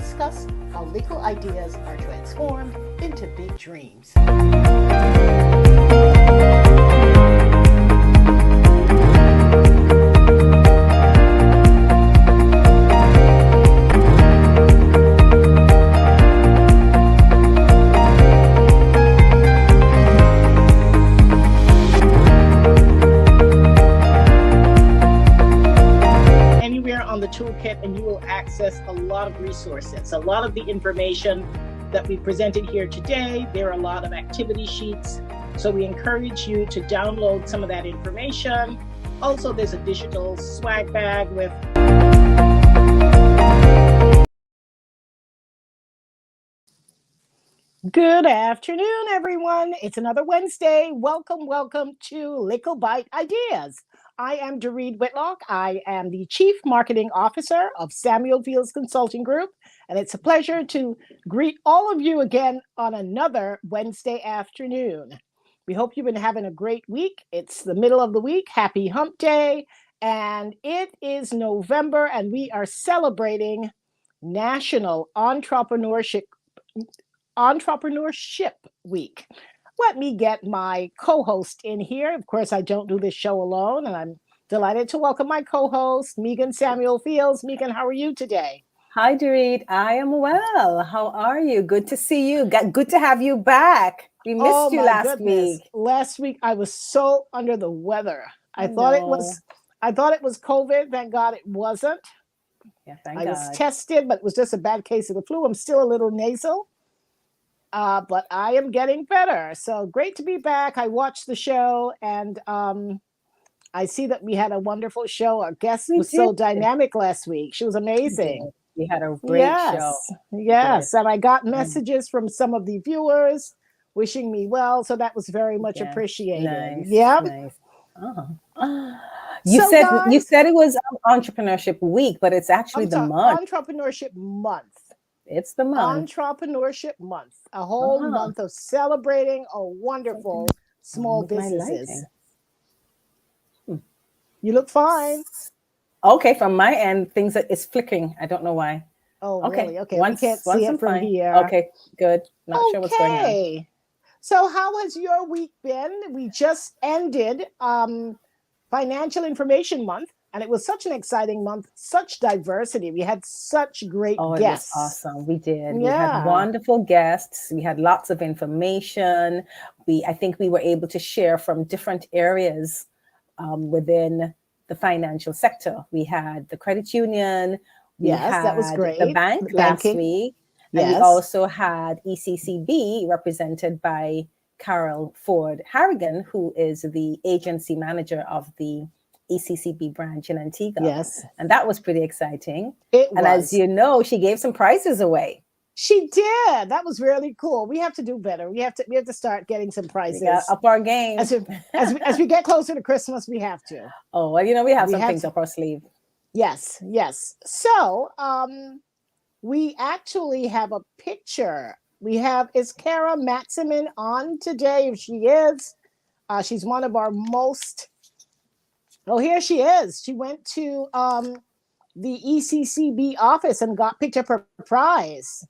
discuss how Likkle ideas are transformed into big dreams. On the toolkit, and you will access a lot of resources. A lot of the information that we presented here today, there are a lot of activity sheets. So we encourage you to download some of that information. Also, there's a digital swag bag with Good afternoon, everyone. It's another Wednesday. Welcome to Likkle Byte Ideas. I am Doreed Whitlock. I am the Chief Marketing Officer of Samuel Fields Consulting Group, and it's a pleasure to greet all of you again on another Wednesday afternoon. We hope you've been having a great week. It's the middle of the week. Happy Hump Day, and it is November, and we are celebrating National Entrepreneurship Week. Let me get my co-host in here. Of course, I don't do this show alone, and I'm delighted to welcome my co-host, Megan Samuel Fields. Megan, how are you today? Hi, Doreed. I am well. How are you? Good to see you. Good to have you back. We missed you last week. Last week, I was so under the weather. I thought it was COVID. Thank God it wasn't. Yeah, thank God. I was tested, but it was just a bad case of the flu. I'm still a little nasal. But I am getting better. So great to be back. I watched the show, and I see that we had a wonderful show. Our guest was so dynamic last week. She was amazing. We had a great show. Yes. And I got messages from some of the viewers wishing me well. So that was very much appreciated. Nice, yeah. Nice. You said it was Entrepreneurship Week, but it's actually the month. Entrepreneurship Month. It's the month. Entrepreneurship Month. A whole month of celebrating wonderful small businesses. You look fine. Okay, from my end, things it's flicking. I don't know why. Oh, really? Okay. Once we can't see it from here. Okay, good. Not sure what's going on. So how has your week been? We just ended Financial Information Month. And it was such an exciting month, such diversity. We had such great guests. It was awesome. We did. We had wonderful guests. We had lots of information. I think we were able to share from different areas within the financial sector. We had the credit union. That was great. The bank last week. And we also had ECCB represented by Carol Ford Harrigan, who is the agency manager of the ECCB branch in Antigua. Yes. And that was pretty exciting. And as you know, she gave some prizes away. She did. That was really cool. We have to do better. We have to start getting some prizes. We gotta up our game. As we get closer to Christmas, we have to. Oh, well, we have some things up our sleeve. Yes. So we actually have a picture. Is Kara Maximin on today? If she is, she's one of our most Oh, here she is. She went to the ECCB office and picked up her prize.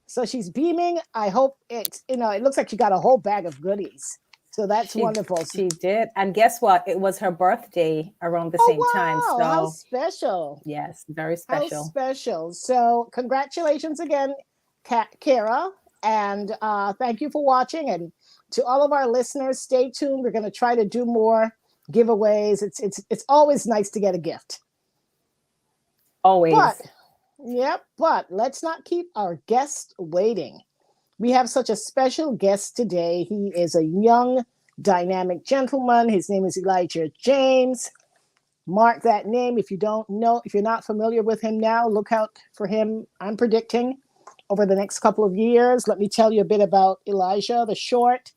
So she's beaming. I hope it looks like she got a whole bag of goodies. So that's wonderful. She did. And guess what? It was her birthday around the same time. So how special. Yes, very special. How special. So congratulations again, Kara. And thank you for watching. And to all of our listeners, stay tuned. We're going to try to do more giveaways. It's always nice to get a gift. Always. But let's not keep our guest waiting. We have such a special guest today. He is a young, dynamic gentleman. His name is Elijah James. Mark that name. If you're not familiar with him now, look out for him. I'm predicting over the next couple of years. Let me tell you a bit about Elijah, the short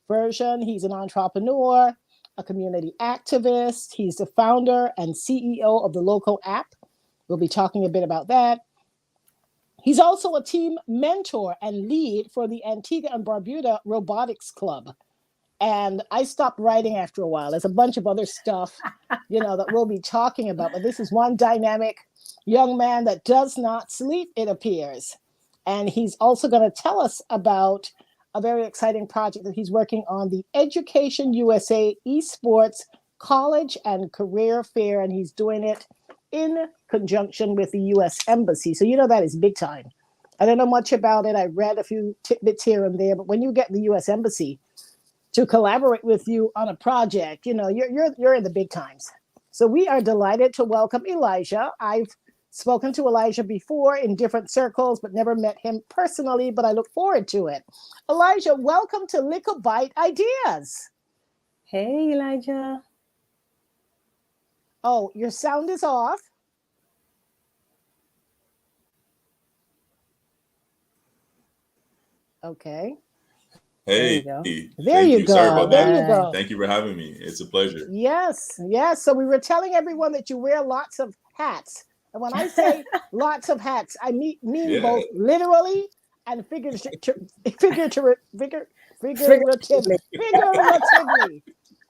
version. He's an entrepreneur, a community activist. He's the founder and CEO of the Local app. We'll be talking a bit about that. He's also a team mentor and lead for the Antigua and Barbuda Robotics Club. And I stopped writing after a while. There's a bunch of other stuff, that we'll be talking about. But this is one dynamic young man that does not sleep, it appears. And he's also going to tell us about a very exciting project that he's working on, the Education USA Esports College and Career Fair. And he's doing it in conjunction with the US Embassy. So, that is big time. I don't know much about it. I read a few tidbits here and there, but when you get the US Embassy to collaborate with you on a project, you're in the big times. So we are delighted to welcome Elijah. I've spoken to Elijah before in different circles, but never met him personally, but I look forward to it. Elijah, welcome to Likkle Byte Ideas. Hey, Elijah. Oh, your sound is off. Okay. Hey, there you go. Sorry about there that. You go. Thank you for having me. It's a pleasure. Yes. So we were telling everyone that you wear lots of hats. And when I say lots of hats, I mean both literally and figuratively.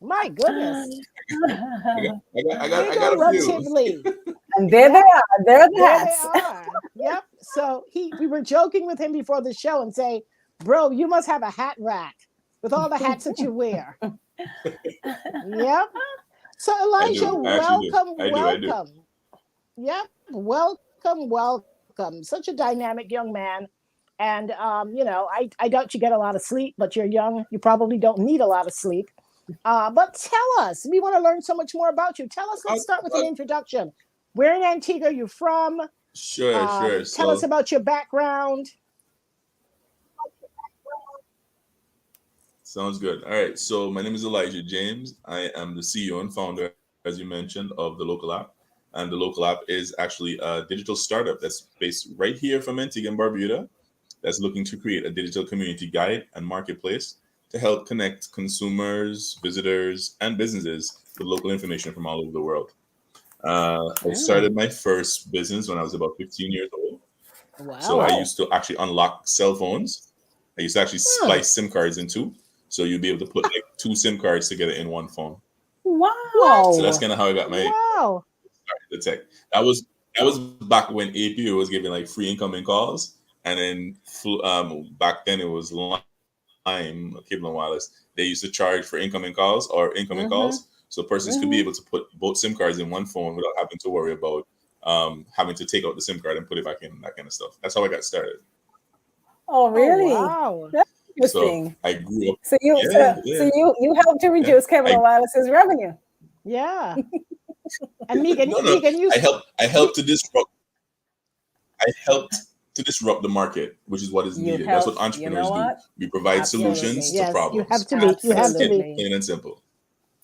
My goodness. I got a few. And there they are. There are the hats. They are. Yep. So we were joking with him before the show and say, bro, you must have a hat rack with all the hats that you wear. Yep. So Elijah, welcome. Yep. Welcome. Such a dynamic young man. And, I doubt you get a lot of sleep, but you're young. You probably don't need a lot of sleep. But tell us, we want to learn so much more about you. Tell us, let's start with an introduction. Where in Antigua are you from? Sure. Tell us about your background. Sounds good. All right. So my name is Elijah James. I am the CEO and founder, as you mentioned, of the Likkle app. And the Likkle app is actually a digital startup that's based right here from Antigua and Barbuda, that's looking to create a digital community guide and marketplace to help connect consumers, visitors, and businesses with local information from all over the world. I started my first business when I was about 15 years old. Wow. So I used to actually unlock cell phones. I used to actually splice SIM cards in two. So you'd be able to put like two SIM cards together in one phone. Wow. So that's kind of how I got my the tech. That was back when APO was giving like free incoming calls. And then back then it was Lime, Cable and Wireless. They used to charge for incoming calls or incoming calls. So persons could be able to put both SIM cards in one phone without having to worry about having to take out the SIM card and put it back in, that kind of stuff. That's how I got started. Oh, really? Oh, wow. That's interesting. So I grew up. So you helped to reduce Cable and Wireless's revenue. Yeah. And Megan, you I helped to disrupt. I helped to disrupt the market, which is what is needed. That's what entrepreneurs do. We provide solutions to problems. You have to be plain and simple.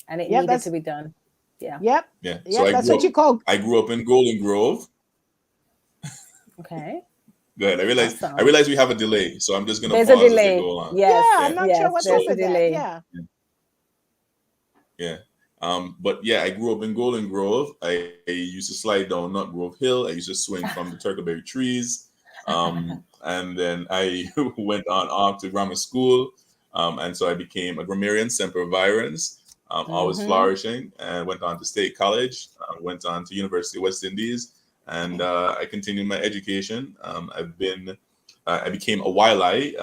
And it needed to be done. Yeah. Yep. Yeah. So that's what you call. I grew up in Golden Grove. Okay. Good. I realize we have a delay, so I'm just gonna pause a delay. As we go on. Yes. Yeah, I'm not sure what's up with that. Yeah. But yeah, I grew up in Golden Grove. I used to slide down Nut Grove Hill. I used to swing from the turkleberry trees. And then I went on off to grammar school. And so I became a grammarian, semper virens, always flourishing, and went on to State College, went on to University of West Indies, and I continued my education. I became a YLI,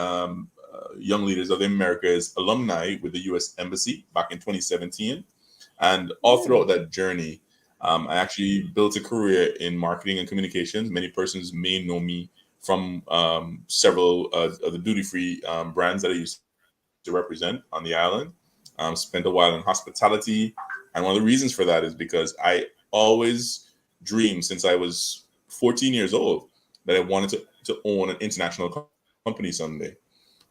Young Leaders of the Americas alumni with the US Embassy back in 2017. And all throughout that journey, I actually built a career in marketing and communications. Many persons may know me from several of the duty-free brands that I used to represent on the island. Spent a while in hospitality. And one of the reasons for that is because I always dreamed since I was 14 years old that I wanted to own an international company someday.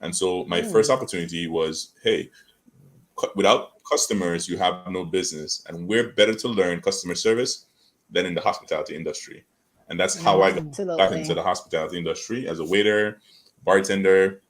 And so my first opportunity was, hey, without customers, you have no business. And we're better to learn customer service than in the hospitality industry. And that's how I got into the hospitality industry as a waiter, bartender,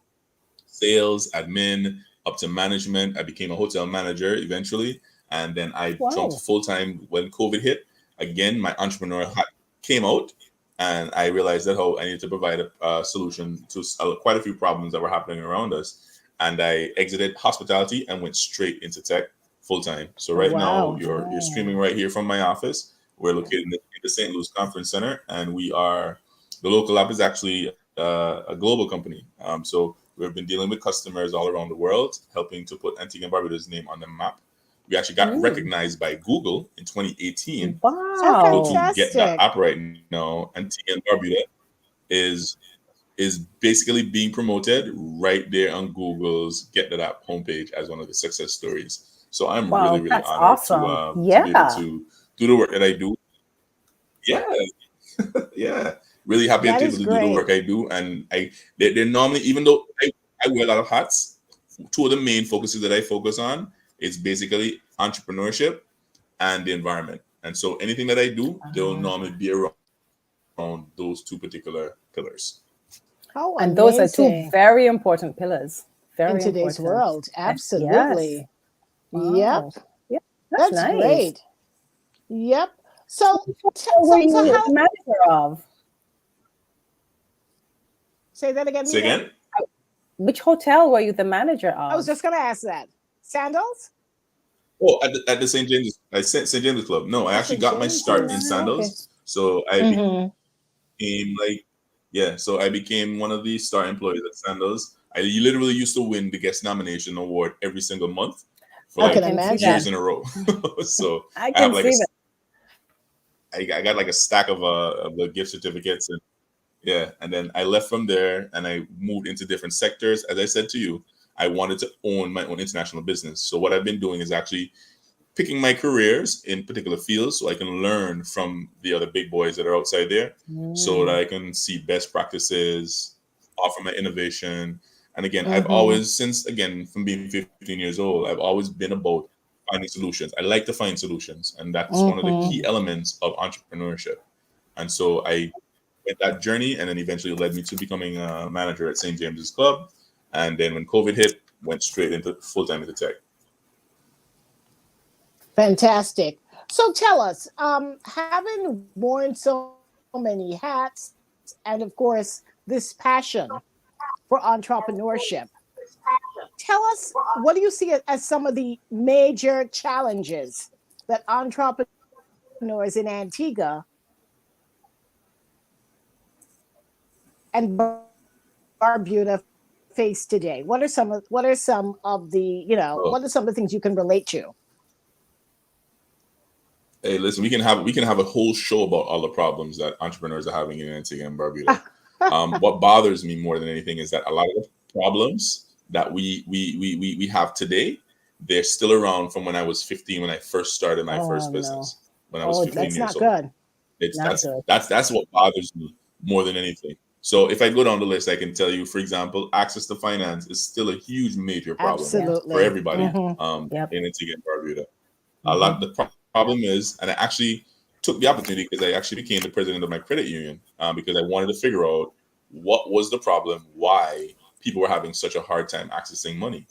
sales, admin, up to management. I became a hotel manager eventually. And then I jumped full-time when COVID hit. Again, my entrepreneurial hat came out. And I realized that I needed to provide a solution to quite a few problems that were happening around us. And I exited hospitality and went straight into tech full-time. So right now, you're streaming right here from my office. We're located in the St. Louis Conference Center, and the Likkle app is actually a global company. So we've been dealing with customers all around the world, helping to put Antigua and Barbuda's name on the map. We actually got recognized by Google in 2018. Wow. Oh, So to get that app right now, Antigua and Barbuda is basically being promoted right there on Google's Get That App homepage as one of the success stories. So I'm really, really honored to be able to do the work that I do. Yeah, yeah. Really happy That to be is able to do the great. work I do. And they're normally, even though I wear a lot of hats, two of the main focuses that I focus on is basically entrepreneurship and the environment. And so anything that I do, they'll normally be around those two particular pillars. Oh, And those are two amazing. very important pillars. Very In today's important. world. Absolutely. Wow. Yep. Yep. That's nice. great. Yep. So, What were you how, the manager of? say that again. Say again? Which hotel were you the manager of? I was just going to ask that. Sandals? Oh, at the St. James Club. No, I actually got my start in Sandals. Okay. So I became so I became one of the star employees at Sandals. I literally used to win the guest nomination award every single month for I can like imagine. years in a row. So I can see that. I got like a stack of the gift certificates, and and then I left from there and I moved into different sectors. As I said to you, I wanted to own my own international business. So what I've been doing is actually picking my careers in particular fields so I can learn from the other big boys that are outside there, so that I can see best practices, offer my innovation. And again, I've always, from being 15 years old, I've always been about finding solutions. I like to find solutions, and that's one of the key elements of entrepreneurship. And so I went that journey, and then eventually led me to becoming a manager at St. James's Club. And then when COVID hit, went straight into full-time into tech. Fantastic. So tell us, having worn so many hats, and of course, this passion for entrepreneurship, tell us, what do you see as some of the major challenges that entrepreneurs in Antigua and Barbuda face today? What are some of the what are some of the things you can relate to? Hey, listen, we can have a whole show about all the problems that entrepreneurs are having in Antigua and Barbuda. What bothers me more than anything is that a lot of the problems that we have today, they're still around from when I was 15, when I first started my first business. When I was 15 years old. That's what bothers me more than anything. So if I go down the list, I can tell you, for example, access to finance is still a huge major problem for everybody in Antigua and Barbuda. A lot. The problem is, and I actually took the opportunity because I actually became the president of my credit union because I wanted to figure out what was the problem, why people were having such a hard time accessing money.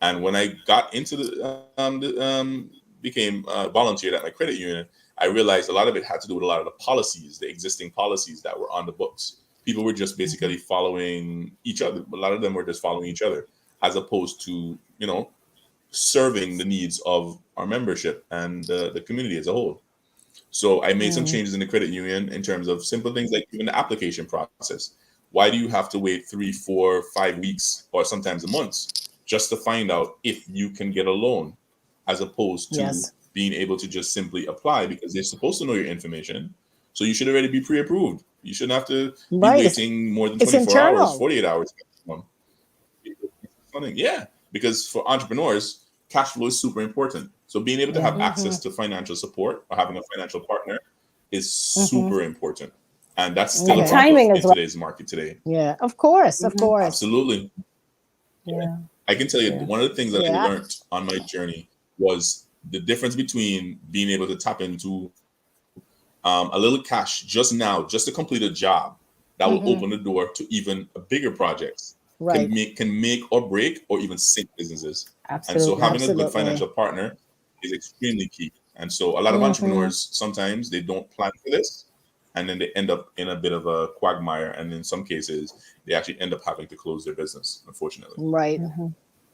And when I got into became volunteered at my credit union, I realized a lot of it had to do with a lot of the policies, the existing policies that were on the books. People were just basically following each other. A lot of them were just following each other, as opposed to serving the needs of our membership and the community as a whole. So I made some changes in the credit union in terms of simple things like even the application process. Why do you have to wait 3, 4, 5 weeks or sometimes a month just to find out if you can get a loan, as opposed to being able to just simply apply, because they're supposed to know your information. So you should already be pre-approved. You shouldn't have to be waiting more than 24 hours, 48 hours. Yeah, because for entrepreneurs, cash flow is super important. So being able to have access to financial support or having a financial partner is super important. And that's still a problem in today's market today. Yeah, of course. Absolutely. Yeah. I can tell you one of the things that I learned on my journey was the difference between being able to tap into a little cash just now, just to complete a job that will open the door to even bigger projects. Can make or break or even sink businesses. Absolutely. And so having a good financial partner is extremely key. And so a lot of entrepreneurs, sometimes they don't plan for this, and then they end up in a bit of a quagmire. And in some cases, they actually end up having to close their business, unfortunately. Right.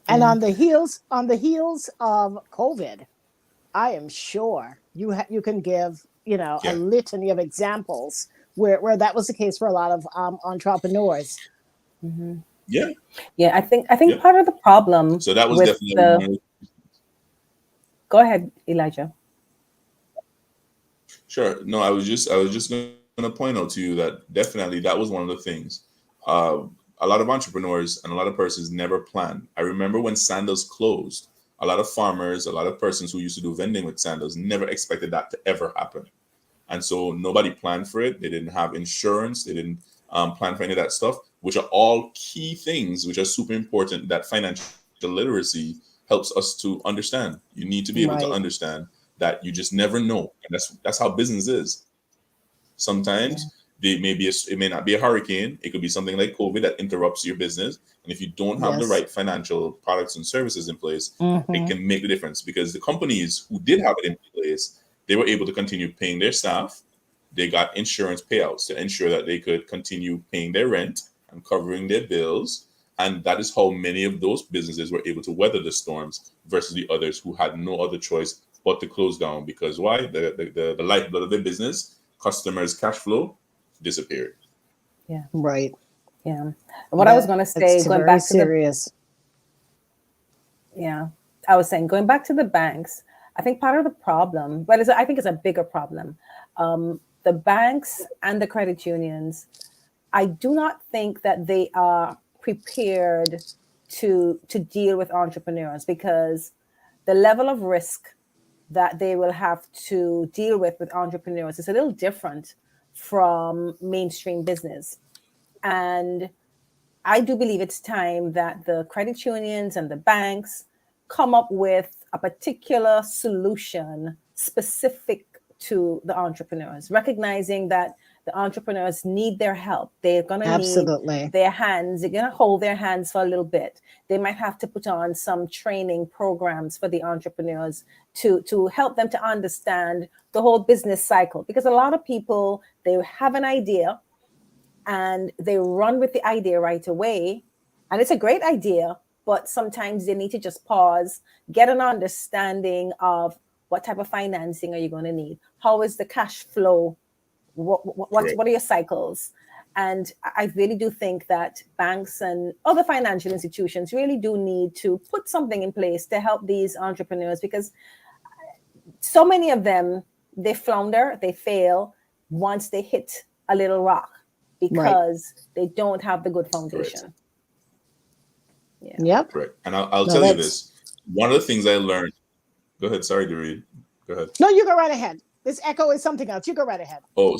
And on the heels of COVID, I am sure you can give a litany of examples where that was the case for a lot of entrepreneurs. Mm-hmm. Yeah. I think part of the problem. So that was with definitely. Go ahead, Elijah. Sure. No, I was just going to point out to you that definitely that was one of the things. A lot of entrepreneurs and a lot of persons never planned. I remember when Sandals closed, a lot of farmers, a lot of persons who used to do vending with Sandals never expected that to ever happen. And so nobody planned for it. They didn't have insurance. They didn't plan for any of that stuff, which are all key things, which are super important that financial literacy helps us to understand. You need to be able to Right. understand that you just never know. And that's how business is. Sometimes it may not be a hurricane. It could be something like COVID that interrupts your business. And if you don't have the Yes. right financial products and services in place, it Mhm. can make the difference, because the companies who did have it in place, they were able to continue paying their staff. They got insurance payouts to ensure that they could continue paying their rent and covering their bills. And that is how many of those businesses were able to weather the storms versus the others who had no other choice but to close down. Because why? The lifeblood of their business, customers' cash flow, disappeared. Yeah. Right. Yeah. What I was going to say, It's going very back to the serious. I was saying, going back to the banks, I think part of the problem, but I think it's a bigger problem. The banks and the credit unions, I do not think that they are prepared to deal with entrepreneurs, because the level of risk that they will have to deal with entrepreneurs is a little different from mainstream business. And I do believe it's time that the credit unions and the banks come up with a particular solution specific to the entrepreneurs, recognizing that the entrepreneurs need their help. They're going to need their hands. They're going to hold their hands for a little bit. They might have to put on some training programs for the entrepreneurs to help them to understand the whole business cycle. Because a lot of people, they have an idea and they run with the idea right away. And it's a great idea, but sometimes they need to just pause, get an understanding of what type of financing are you going to need? How is the cash flow? What are your cycles? And I really do think that banks and other financial institutions really do need to put something in place to help these entrepreneurs, because so many of them, they flounder, they fail once they hit a little rock, because they don't have the good foundation. Yeah. Yep. Correct. And I'll tell you this. One of the things I learned. Go ahead. Sorry, Dorit. Go ahead. No, you go right ahead. This echo is something else. You go right ahead. Oh,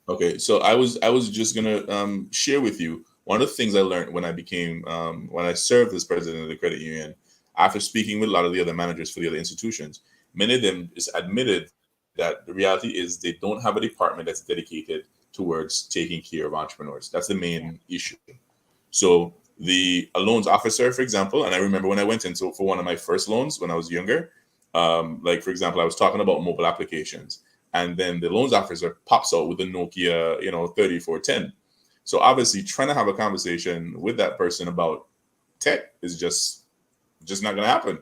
okay. So I was just gonna share with you one of the things I learned when I became when I served as president of the credit union. After speaking with a lot of the other managers for the other institutions, many of them just admitted that the reality is they don't have a department that's dedicated towards taking care of entrepreneurs. That's the main issue. So a loans officer, for example, and I remember when I went into for one of my first loans when I was younger, like for example, I was talking about mobile applications, and then the loans officer pops out with the Nokia, 3410. So obviously, trying to have a conversation with that person about tech is just not going to happen,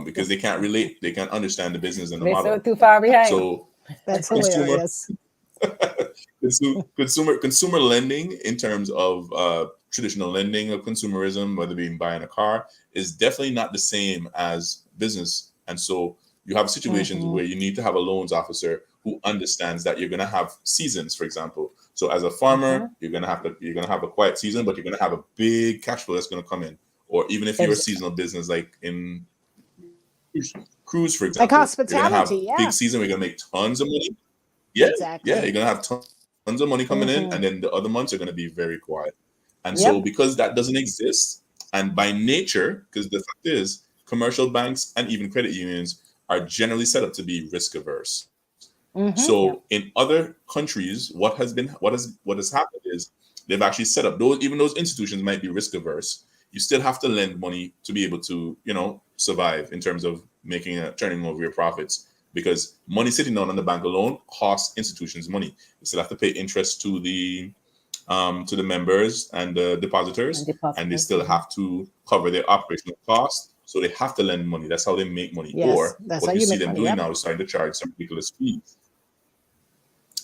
because they can't relate, they can't understand the business and the model. They're so too far behind. So that's hilarious. Consumer lending, in terms of traditional lending of consumerism, whether being buying a car, is definitely not the same as business. And so you have situations where you need to have a loans officer who understands that you're going to have seasons, for example. So as a farmer, you're going to have a quiet season, but you're going to have a big cash flow that's going to come in. Or even if you're a seasonal business, like in cruise, for example, like hospitality, you're going to have big season. We're going to make tons of money. Yeah, exactly. Yeah, you're going to have tons of money coming in, and then the other months are going to be very quiet. And so because that doesn't exist, and by nature, because the fact is, commercial banks and even credit unions are generally set up to be risk averse. So in other countries, what has happened is they've actually set up those institutions might be risk averse. You still have to lend money to be able to, survive in terms of turning over your profits, because money sitting down on the bank alone costs institutions money. You still have to pay interest to the members and the depositors, and they still have to cover their operational costs. So they have to lend money. That's how they make money. Yes, or that's what how you you see make them money, doing now is starting to charge some ridiculous fees.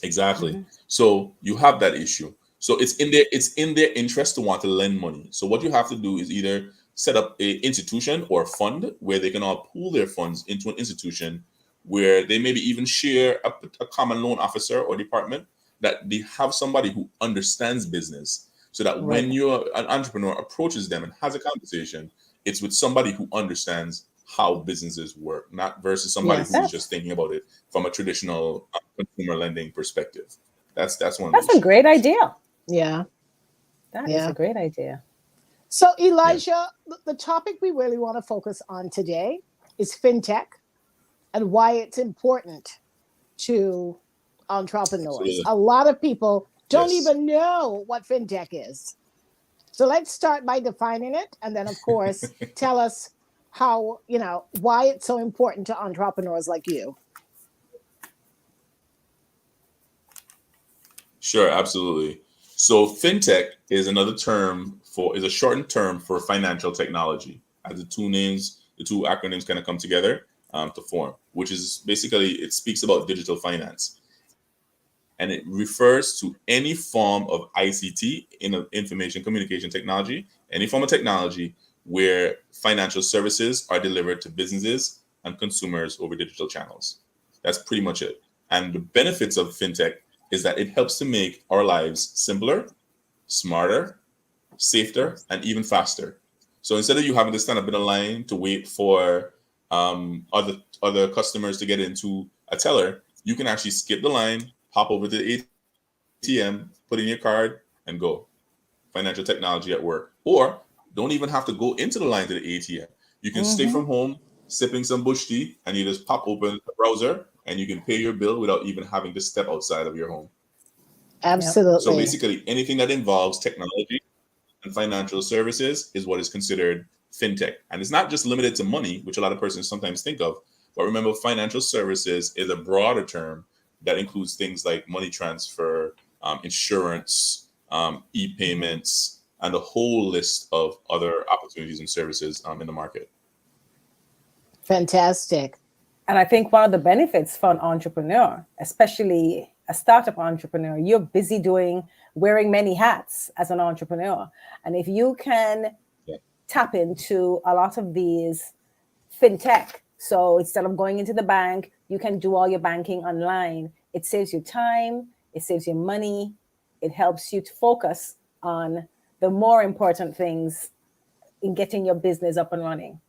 Exactly. So you have that issue. So it's in their interest to want to lend money. So what you have to do is either set up a institution or a fund where they can all pool their funds into an institution where they maybe even share a common loan officer or department, that they have somebody who understands business, so that when an entrepreneur approaches them and has a conversation, it's with somebody who understands how businesses work, not versus somebody who's just thinking about it from a traditional consumer lending perspective. That's one. That's a great idea. Yeah, that is a great idea. So Elijah, the topic we really want to focus on today is fintech and why it's important to entrepreneurs. Absolutely. A lot of people don't even know what fintech is. So let's start by defining it, and then of course tell us how, why it's so important to entrepreneurs like you. Sure, absolutely. So fintech is a shortened term for financial technology. As the two acronyms kind of come together to form, which is basically, it speaks about digital finance. And it refers to any form of ICT, information communication technology, any form of technology where financial services are delivered to businesses and consumers over digital channels. That's pretty much it. And the benefits of fintech is that it helps to make our lives simpler, smarter, safer, and even faster. So instead of you having to stand up in a line to wait for other customers to get into a teller, you can actually skip the line, hop over to the ATM, put in your card, and go. Financial technology at work. Or don't even have to go into the line to the ATM. You can stay from home, sipping some bush tea, and you just pop open the browser and you can pay your bill without even having to step outside of your home. Absolutely. So basically, anything that involves technology and financial services is what is considered fintech. And it's not just limited to money, which a lot of persons sometimes think of. But remember, financial services is a broader term that includes things like money transfer, insurance, e-payments, and a whole list of other opportunities and services in the market. Fantastic. And I think one of the benefits for an entrepreneur, especially a startup entrepreneur, you're busy wearing many hats as an entrepreneur. And if you can tap into a lot of these fintech, so instead of going into the bank, you can do all your banking online. It saves you time, it saves you money, it helps you to focus on the more important things in getting your business up and running.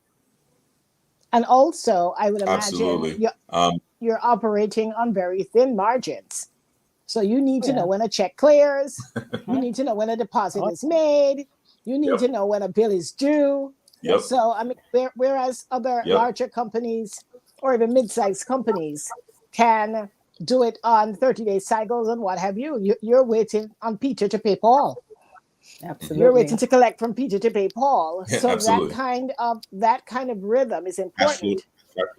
And also, I would imagine you're operating on very thin margins. So you need to know when a check clears. You need to know when a deposit is made. You need to know when a bill is due. So, I mean, whereas other larger companies or even mid-sized companies can do it on 30-day cycles and what have you, you're waiting on Peter to pay Paul. Absolutely. You're waiting to collect from Peter to pay Paul. So that kind of rhythm is important.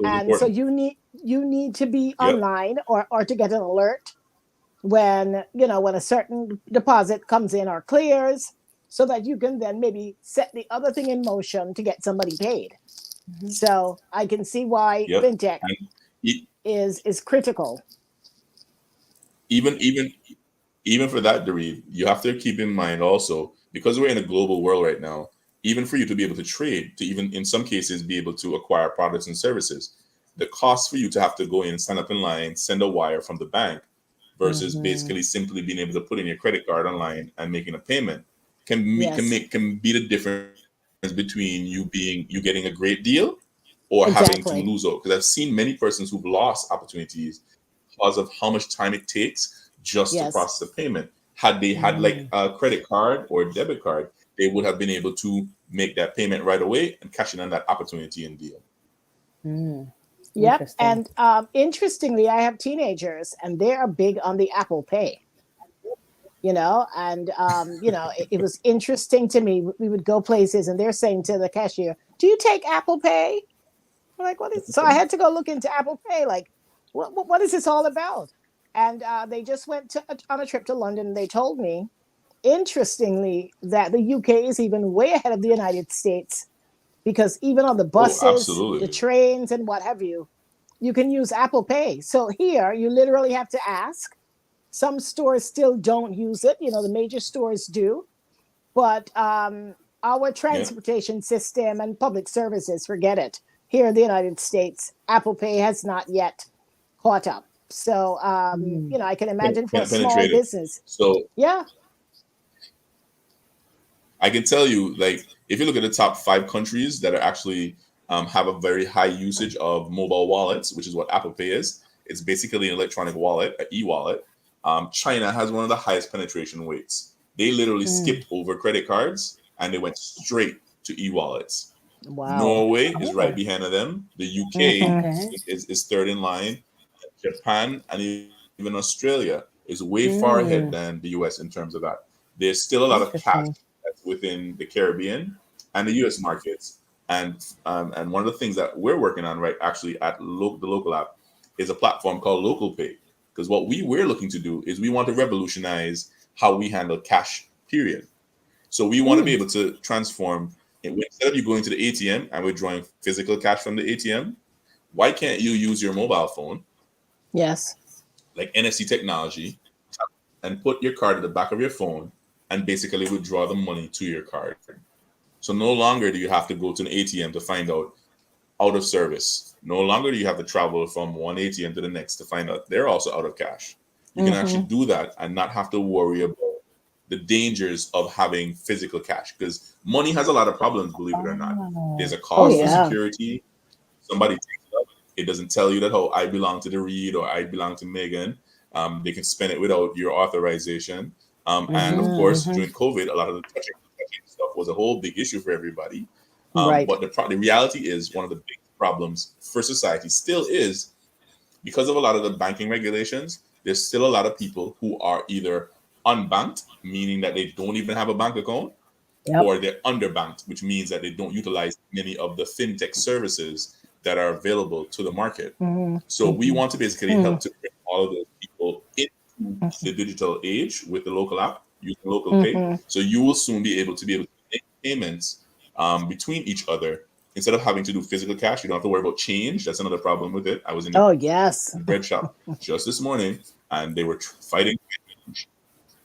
And so you need to be online or to get an alert when a certain deposit comes in or clears, so that you can then maybe set the other thing in motion to get somebody paid. So I can see why fintech is critical. Even for that, Dorit, you have to keep in mind also, because we're in a global world right now, even for you to be able to trade, to even in some cases be able to acquire products and services, the cost for you to have to go in, stand up in line, send a wire from the bank versus basically simply being able to put in your credit card online and making a payment can be the difference between you getting a great deal or having to lose out. Because I've seen many persons who've lost opportunities because of how much time it takes just to process a payment. Had they had like a credit card or a debit card, they would have been able to make that payment right away and cash in on that opportunity and deal. Yep. And interestingly, I have teenagers and they are big on the Apple Pay. It was interesting to me. We would go places and they're saying to the cashier, "Do you take Apple Pay?" I'm like, "What is?" So I had to go look into Apple Pay. Like, what is this all about? And they just went on a trip to London. And they told me, interestingly, that the UK is even way ahead of the United States, because even on the buses, the trains, and what have you, you can use Apple Pay. So here, you literally have to ask Some stores still don't use it. You know, the major stores do, but our transportation system and public services, forget it. Here in the United States, Apple Pay has not yet caught up. So, you know, I can imagine for a small Penetrated. business. So Yeah. I can tell you, like, if you look at the top 5 countries that are actually have a very high usage of mobile wallets, which is what Apple Pay is, it's basically an electronic wallet, an e-wallet. China has one of the highest penetration rates. They literally skipped over credit cards and they went straight to e-wallets. Wow. Norway is right behind them. The UK is third in line. Japan and even Australia is way far ahead than the US in terms of that. There's still a lot of cash that's within the Caribbean and the US markets. And one of the things that we're working on right actually at the local app is a platform called Likkle Pay. Because what we're looking to do is we want to revolutionize how we handle cash, period. So we want to be able to transform it. Instead of you going to the ATM and withdrawing physical cash from the ATM, why can't you use your mobile phone? Yes. Like NFC technology, and put your card at the back of your phone and basically withdraw the money to your card. So no longer do you have to go to an ATM to find out of service. No longer do you have to travel from one ATM to the next to find out they're also out of cash. You can actually do that and not have to worry about the dangers of having physical cash, because money has a lot of problems, believe it or not. There's a cost for security. Somebody takes it up. It doesn't tell you that, oh, I belong to the Reed or I belong to Megan. They can spend it without your authorization. And of course, during COVID, a lot of the touching stuff was a whole big issue for everybody. But the reality is, one of the big problems for society still is, because of a lot of the banking regulations, there's still a lot of people who are either unbanked, meaning that they don't even have a bank account, or they're underbanked, which means that they don't utilize many of the fintech services that are available to the market. So we want to basically help to bring all of those people into the digital age with the local app, using Likkle Pay. So you will soon be able to make payments between each other instead of having to do physical cash. You don't have to worry about change. That's another problem with it. I was in the bread shop just this morning, and they were fighting.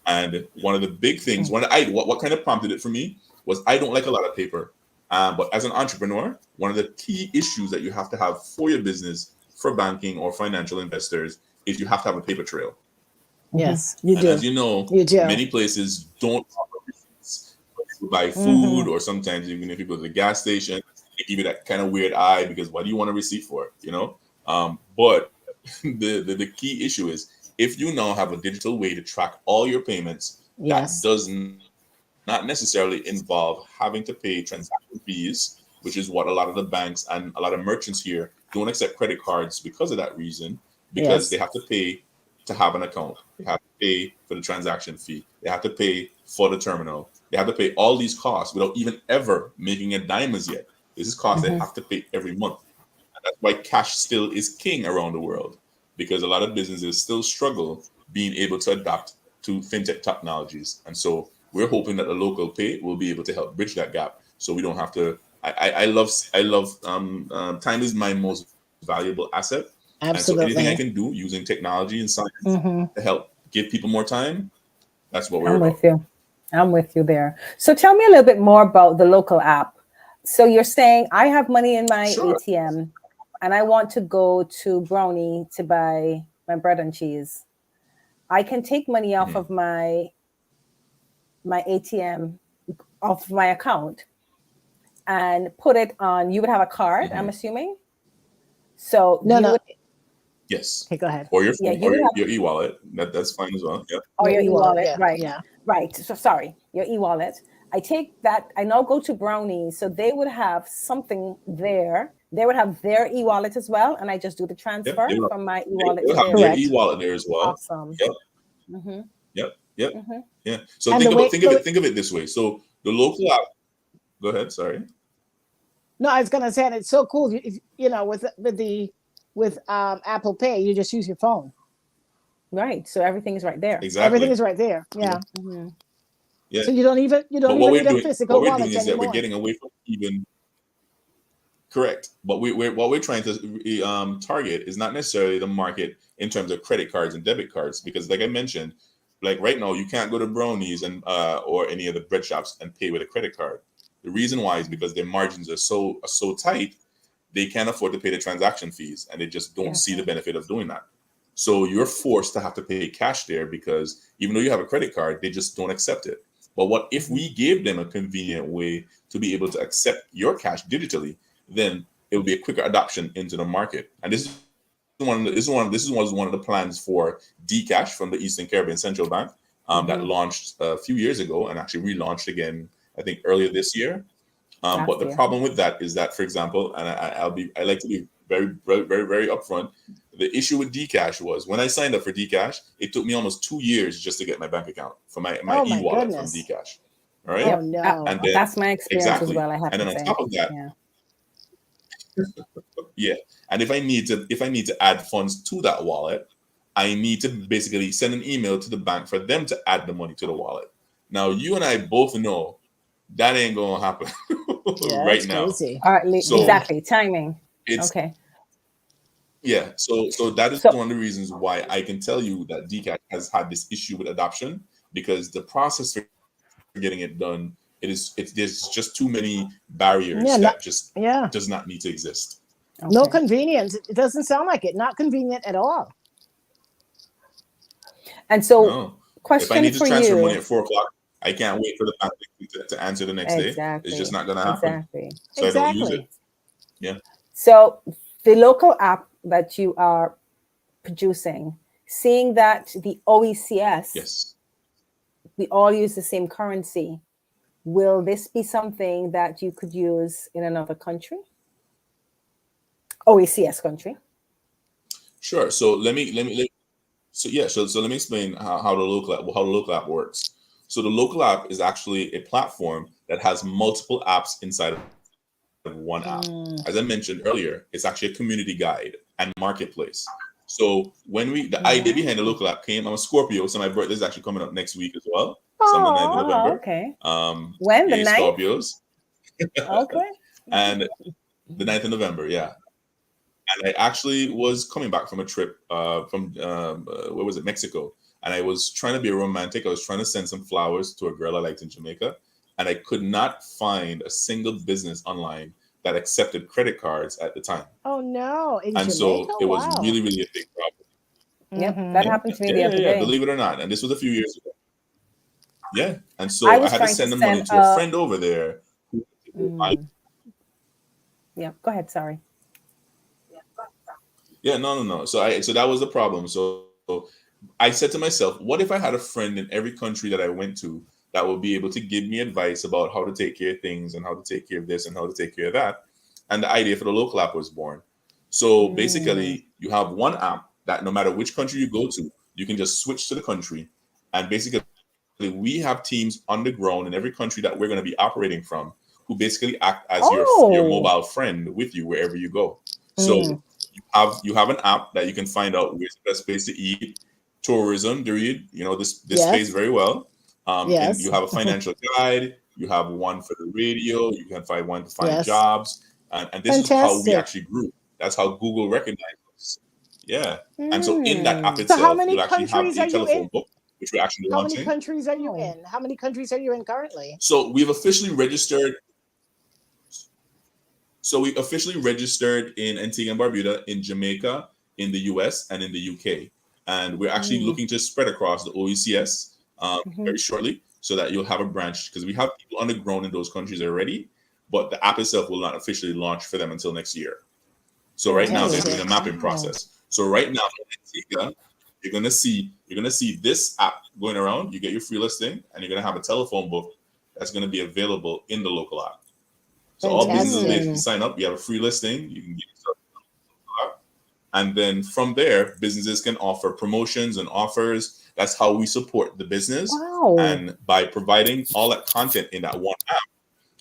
And one of the big things, what kind of prompted it for me was, I don't like a lot of paper. But as an entrepreneur, one of the key issues that you have to have for your business, for banking or financial investors, is you have to have a paper trail. Yes, you do. As you know, many places don't offer receipts. You buy food, or sometimes even if you go to the gas station, they give you that kind of weird eye, because what do you want a receipt for? You know. But the key issue is, if you now have a digital way to track all your payments, that does not necessarily involve having to pay transaction fees, which is what a lot of the banks and a lot of merchants here don't accept credit cards because of that reason, because they have to pay to have an account. They have to pay for the transaction fee. They have to pay for the terminal. They have to pay all these costs without even ever making a dime as yet. This is costs they have to pay every month. And that's why cash still is king around the world, because a lot of businesses still struggle being able to adapt to fintech technologies. And so we're hoping that the Likkle Pay will be able to help bridge that gap, so we don't have to. I love time is my most valuable asset. Absolutely. And so anything I can do using technology and science to help give people more time, that's what we're about. I'm with you there. So tell me a little bit more about the Likkle app. So you're saying, I have money in my ATM and I want to go to Brownie to buy my bread and cheese. I can take money off of my ATM, off my account, and put it on. You would have a card, I'm assuming. So Yes. Okay, go ahead. Or your phone, your e-wallet. That's fine as well. Yeah. Or your e-wallet, right. So sorry, your e-wallet. I take that. I now go to Brownie, so they would have something there. They would have their e-wallet as well, and I just do the transfer from my e-wallet to theirs. Their e-wallet there as well. Awesome. Yep. Yeah. So think of it this way. So the local app. Go ahead. Sorry. No, I was gonna say, and it's so cool. You know, with Apple Pay, you just use your phone. Right. So everything is right there. Exactly. Everything is right there. Yeah. Yeah. So you don't even need a physical wallet anymore. Is that we're getting away from even. Correct. But what we're trying to target is not necessarily the market in terms of credit cards and debit cards, because like I mentioned, like right now you can't go to Brownies and or any of the bread shops and pay with a credit card. The reason why is because their margins are so tight, they can't afford to pay the transaction fees, and they just don't see the benefit of doing that. So you're forced to have to pay cash there, because even though you have a credit card, they just don't accept it. But what if we gave them a convenient way to be able to accept your cash digitally? Then it will be a quicker adoption into the market. And this is one of the plans for Dcash from the Eastern Caribbean Central Bank that launched a few years ago and actually relaunched again, I think earlier this year. But the problem with that is that, for example, and I like to be very, very, very, very upfront. The issue with Dcash was when I signed up for Dcash, it took me almost 2 years just to get my bank account for my e-wallet from Dcash. All right. Oh no. And then, that's my experience as well. I have and then to on say. top of that, and if I need to add funds to that wallet, I need to basically send an email to the bank for them to add the money to the wallet. Now, you and I both know that ain't gonna happen right now. Crazy. So, exactly, timing. Okay. Yeah, so that is one of the reasons why I can tell you that Dcash has had this issue with adoption, because the process for getting it done, there's just too many barriers that does not need to exist. Okay. No convenience. It doesn't sound like it. Not convenient at all. And so, question if I need to for transfer you, money at 4 o'clock, I can't wait for the bank to answer the next day. It's just not going to happen. So I don't use it. Yeah. So the local app that you are producing, seeing that the OECS, we all use the same currency, will this be something that you could use in another country? OECS country? Sure. So let me explain how the local app works. So the local app is actually a platform that has multiple apps inside of one app. As I mentioned earlier, it's actually a community guide and marketplace. So when the idea behind the local app came, I'm a Scorpio, so my birthday is actually coming up next week as well. So on the 9th of November. Okay. When the 9th? Scorpios. Okay. And the 9th of November, yeah. And I actually was coming back from a trip from where was it, Mexico. And I was trying to be romantic. I was trying to send some flowers to a girl I liked in Jamaica. And I could not find a single business online that accepted credit cards at the time. Oh, no. In and Jamaica? So it was really, really a big problem. Yep, that happened to me the other day. Believe it or not. And this was a few years ago. Yeah. And so I had to send the money to a friend over there. Yeah, go ahead. Sorry. Yeah, no. So that was the problem. So I said to myself, what if I had a friend in every country that I went to that would be able to give me advice about how to take care of things and how to take care of this and how to take care of that? And the idea for the local app was born. So basically, you have one app that no matter which country you go to, you can just switch to the country. And basically, we have teams on the ground in every country that we're going to be operating from who basically act as your mobile friend with you wherever you go. So you have an app that you can find out where's the best place to eat, tourism, this pays very well. And you have a financial guide, you have one for the radio, you can find one to find jobs. And this is how we actually grew. That's how Google recognized us. Yeah. And so in that app itself, you'll actually have a telephone book, which we're actually launching. How many countries are you in? How many countries are you in currently? So we've officially registered. So we officially registered in Antigua and Barbuda, in Jamaica, in the US, and in the UK. And we're actually looking to spread across the OECS very shortly, so that you'll have a branch, because we have people on the ground in those countries already, but the app itself will not officially launch for them until next year. So right now they're doing a mapping process. So right now in Antigua, you're gonna see this app going around. You get your free listing, and you're gonna have a telephone book that's gonna be available in the local app. So all businesses basically sign up. You have a free listing. You can get yourself a local app. And then from there, businesses can offer promotions and offers. That's how we support the business. Wow. And by providing all that content in that one app,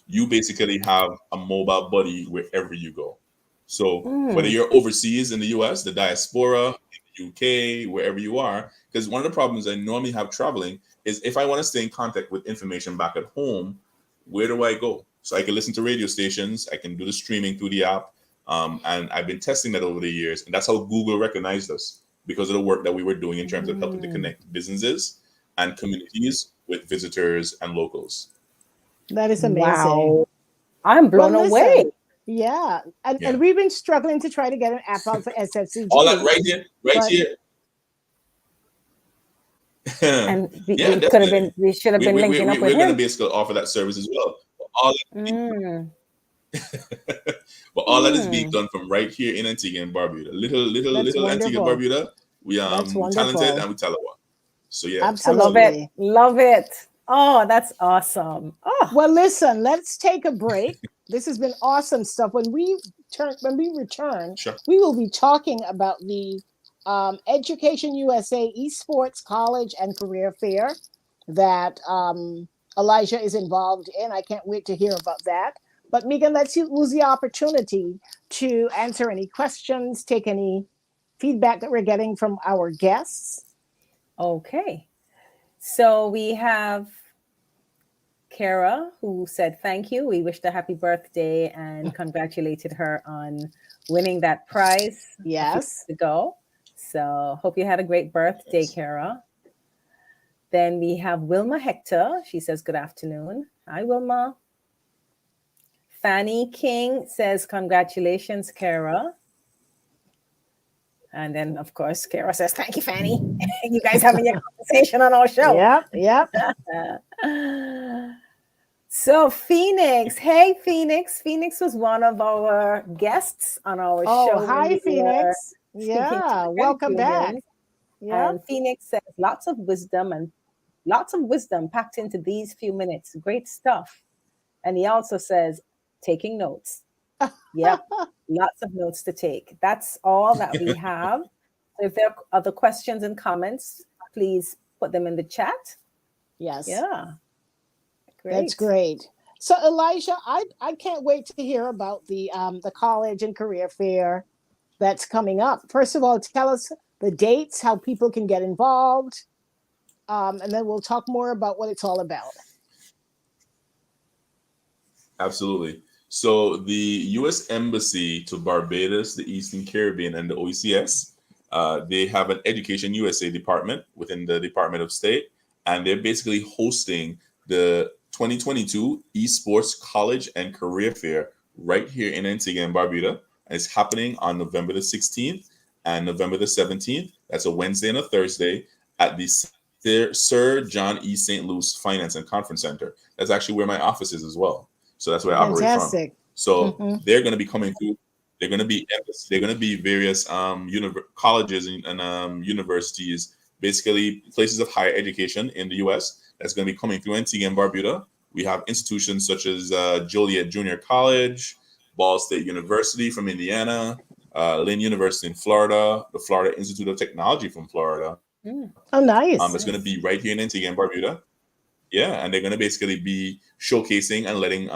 you basically have a mobile buddy wherever you go. So whether you're overseas in the US, the diaspora, in the UK, wherever you are, because one of the problems I normally have traveling is if I want to stay in contact with information back at home, where do I go? So I can listen to radio stations. I can do the streaming through the app. And I've been testing that over the years. And that's how Google recognized us, because of the work that we were doing in terms of helping to connect businesses and communities with visitors and locals. That is amazing. Wow. I'm blown away. Yeah. And we've been struggling to try to get an app out for SFCG. All that right here, here. And we should have been linking up with We're him. going to basically offer that service as well. But all that is being done from right here in Antigua and Barbuda. Little wonderful. Antigua and Barbuda. We are talented and we tell what. So yeah, absolutely. Love it. Oh, that's awesome. Oh. Well, listen, let's take a break. This has been awesome stuff. When we return, sure, we will be talking about the Education USA Esports College and Career Fair that Elijah is involved in. I can't wait to hear about that. But Megan, let's use the opportunity to answer any questions, take any feedback that we're getting from our guests. Okay. So we have Kara, who said thank you. We wished her happy birthday and congratulated her on winning that prize. Yes. To go. So hope you had a great birthday, Kara. Then we have Wilma Hector. She says, good afternoon. Hi, Wilma. Fanny King says, congratulations, Kara. And then, of course, Kara says, thank you, Fanny. You guys having your conversation on our show. Yep. So Phoenix. Hey, Phoenix. Phoenix was one of our guests on our show. Oh, hi, Phoenix. Yeah, welcome back. Yeah. And Phoenix says, lots of wisdom packed into these few minutes. Great stuff. And he also says, taking notes. Yep, lots of notes to take. That's all that we have. So if there are other questions and comments, please put them in the chat. Yes. Yeah. Great. That's great. So Elijah, I can't wait to hear about the college and career fair that's coming up. First of all, tell us the dates, how people can get involved, and then we'll talk more about what it's all about. Absolutely. So the U.S. Embassy to Barbados, the Eastern Caribbean, and the OECS, they have an Education USA department within the Department of State, and they're basically hosting the 2022 Esports College and Career Fair right here in Antigua and Barbuda. And it's happening on November the 16th and November the 17th. That's a Wednesday and a Thursday at the Sir John E. St. Louis Finance and Conference Center. That's actually where my office is as well. So that's where I operate from. So they're going to be coming through. They're going to be various colleges and universities, basically places of higher education in the U.S. that's going to be coming through Antigua and Barbuda. We have institutions such as Joliet Junior College, Ball State University from Indiana, Lynn University in Florida, the Florida Institute of Technology from Florida. Oh, nice. It's going to be right here in Antigua and Barbuda. Yeah, and they're going to basically be showcasing and letting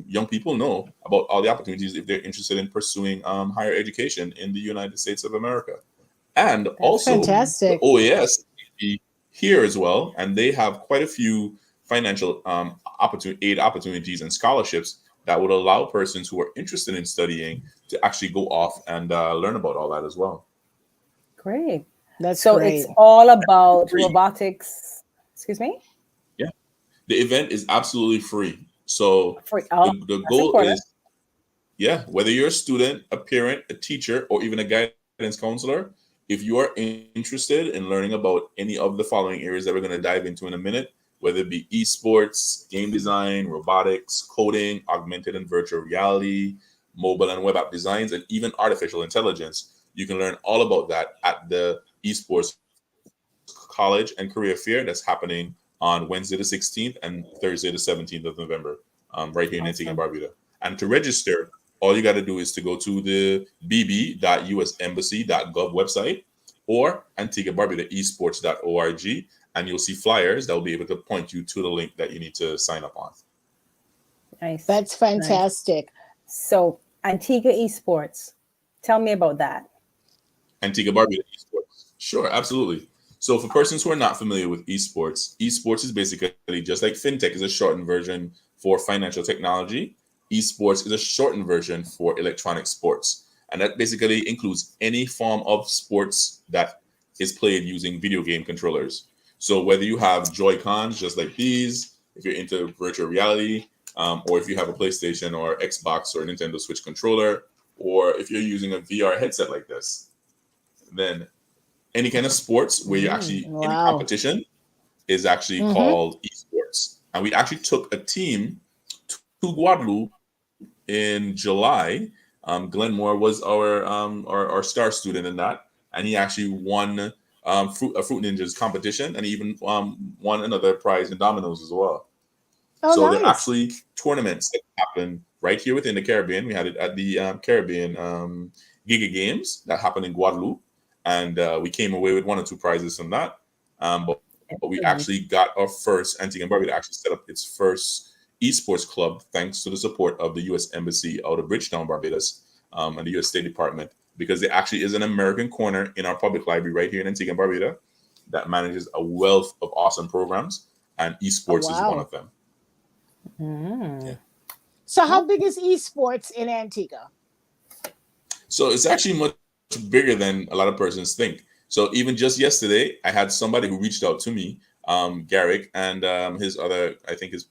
young people know about all the opportunities if they're interested in pursuing higher education in the United States of America. And that's also fantastic. The OAS be here as well, and they have quite a few financial aid opportunities and scholarships that would allow persons who are interested in studying to actually go off and learn about all that as well. Great. That's so great. It's all about robotics. Excuse me? Yeah. The event is absolutely free. So the goal important. is, whether you're a student, a parent, a teacher, or even a guidance counselor, if you are interested in learning about any of the following areas that we're going to dive into in a minute, whether it be esports, game design, robotics, coding, augmented and virtual reality, mobile and web app designs, and even artificial intelligence, you can learn all about that at the Esports College and Career Fair that's happening on Wednesday the 16th and Thursday the 17th of November, right here in Antigua and Barbuda. And to register, all you got to do is to go to the bb.usembassy.gov website or AntiguaBarbudaEsports.org, and you'll see flyers that will be able to point you to the link that you need to sign up on. Nice. That's fantastic. Nice. So Antigua Esports, tell me about that. Antigua Barbuda Esports. Sure, absolutely. So for persons who are not familiar with esports is basically just like fintech is a shortened version for financial technology. Esports is a shortened version for electronic sports. And that basically includes any form of sports that is played using video game controllers. So whether you have Joy-Cons just like these, if you're into virtual reality, or if you have a PlayStation or Xbox or Nintendo Switch controller, or if you're using a VR headset like this, then any kind of sports where you're actually in a competition is actually called esports. And we actually took a team to Guadeloupe in July. Glenn Moore was our star student in that, and he actually won Fruit Ninjas competition, and even won another prize in dominoes as well. So nice. They're actually tournaments that happen right here within the Caribbean. We had it at the Caribbean Giga Games that happened in Guadeloupe, and we came away with 1 or 2 prizes from that. But we actually got our first, Antigua and Barbuda actually set up its first esports club thanks to the support of the U.S. Embassy out of Bridgetown, Barbados, and the U.S. State Department, because there actually is an American corner in our public library right here in Antigua and Barbuda that manages a wealth of awesome programs, and esports is one of them. Yeah. So how big is esports in Antigua? So it's actually much bigger than a lot of persons think. So even just yesterday, I had somebody who reached out to me, Garrick, and his other, I think his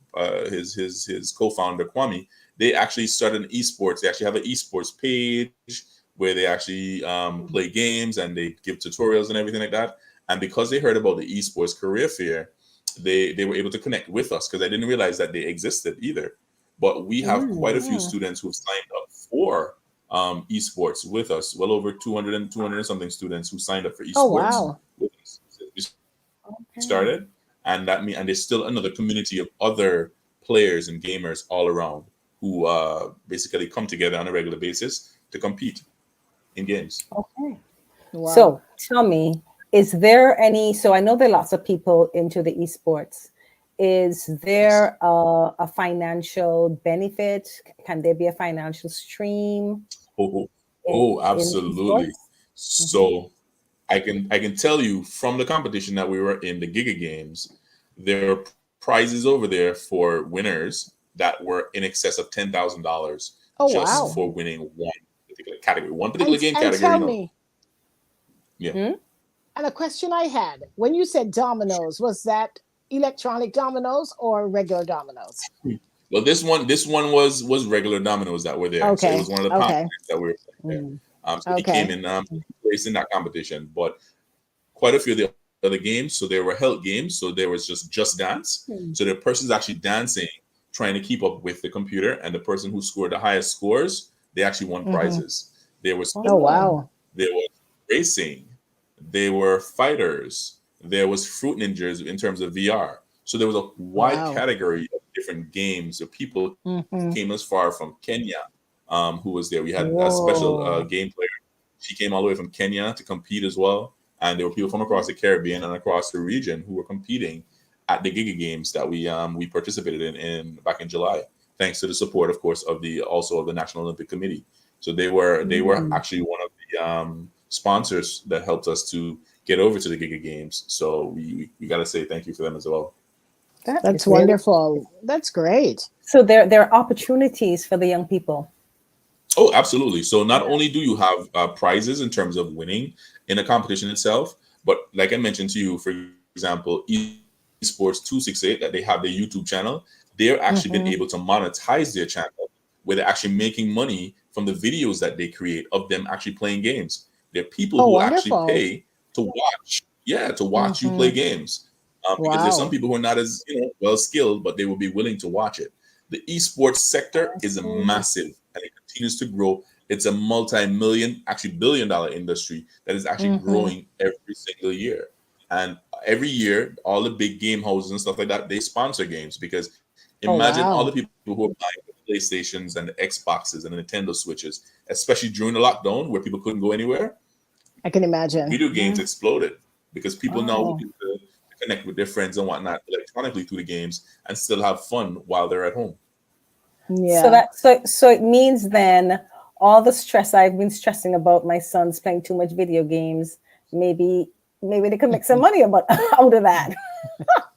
co-founder Kwame. They actually started an esports. They actually have an esports page where they actually play games and they give tutorials and everything like that. And because they heard about the esports career fair, they were able to connect with us, because I didn't realize that they existed either. But we have quite a few students who have signed up for esports with us. Well over 200 and something students who signed up for esports with us. We started, and and there's still another community of other players and gamers all around who basically come together on a regular basis to compete in games. Okay. Wow. So tell me, is there any, so I know there are lots of people into the esports. Is there a financial benefit? Can there be a financial stream? Absolutely. So I can tell you from the competition that we were in, the Giga Games, there are prizes over there for winners that were in excess of $10,000 just for winning one particular category, one particular game category. Tell me. Yeah. And a question I had, when you said dominoes, was that electronic dominoes or regular dominoes? Well, this one was regular dominoes that were there. Okay. So it was one of the competitions that we were there. So he came in place in that competition, but quite a few of the other games. So there were held games. So there was just dance. So the person's actually dancing, trying to keep up with the computer, and the person who scored the highest scores, they actually won prizes. There was there was racing, there were fighters, there was Fruit Ninjas in terms of VR. So there was a wide category of different games. So people came as far from Kenya, who was there. We had a special game player. She came all the way from Kenya to compete as well. And there were people from across the Caribbean and across the region who were competing at the Giga Games that we participated in back in July, thanks to the support, of course, of the National Olympic Committee. So they were actually one of the sponsors that helped us to get over to the Giga Games. So we got to say thank you for them as well. That's wonderful. That's great. So there are opportunities for the young people. Oh, absolutely. So not only do you have prizes in terms of winning in a competition itself, but like I mentioned to you, for example, Esports 268, that they have their YouTube channel, they're actually been able to monetize their channel, where they're actually making money from the videos that they create of them actually playing games. There are people who actually pay to watch, you play games. Because there's some people who are not as well skilled, but they will be willing to watch it. The esports sector is massive, and it continues to grow. It's a multi-million, actually billion-dollar industry that is actually growing every single year. And every year, all the big game houses and stuff like that, they sponsor games, because imagine all the people who are buying the PlayStations and the Xboxes and the Nintendo Switches, especially during the lockdown where people couldn't go anywhere. I can imagine. Video games exploded because people now need to connect with their friends and whatnot electronically through the games and still have fun while they're at home. Yeah. So it means then all the stress I've been stressing about my sons playing too much video games, maybe they can make some money out of that.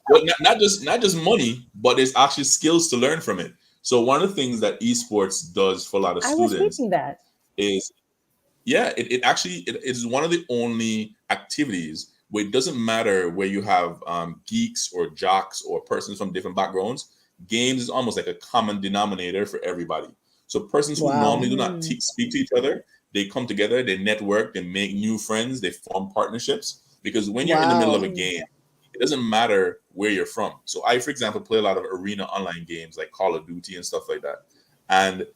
Well, not just money, but there's actually skills to learn from it. So one of the things that esports does for a lot of I was students thinking that. is, yeah, it actually it is one of the only activities where it doesn't matter where you have geeks or jocks or persons from different backgrounds. Games is almost like a common denominator for everybody. So persons who Wow. normally do not speak to each other, they come together, they network, they make new friends, they form partnerships. Because when you're in the middle of a game, it doesn't matter where you're from. So I, for example, play a lot of arena online games like Call of Duty and stuff like that. And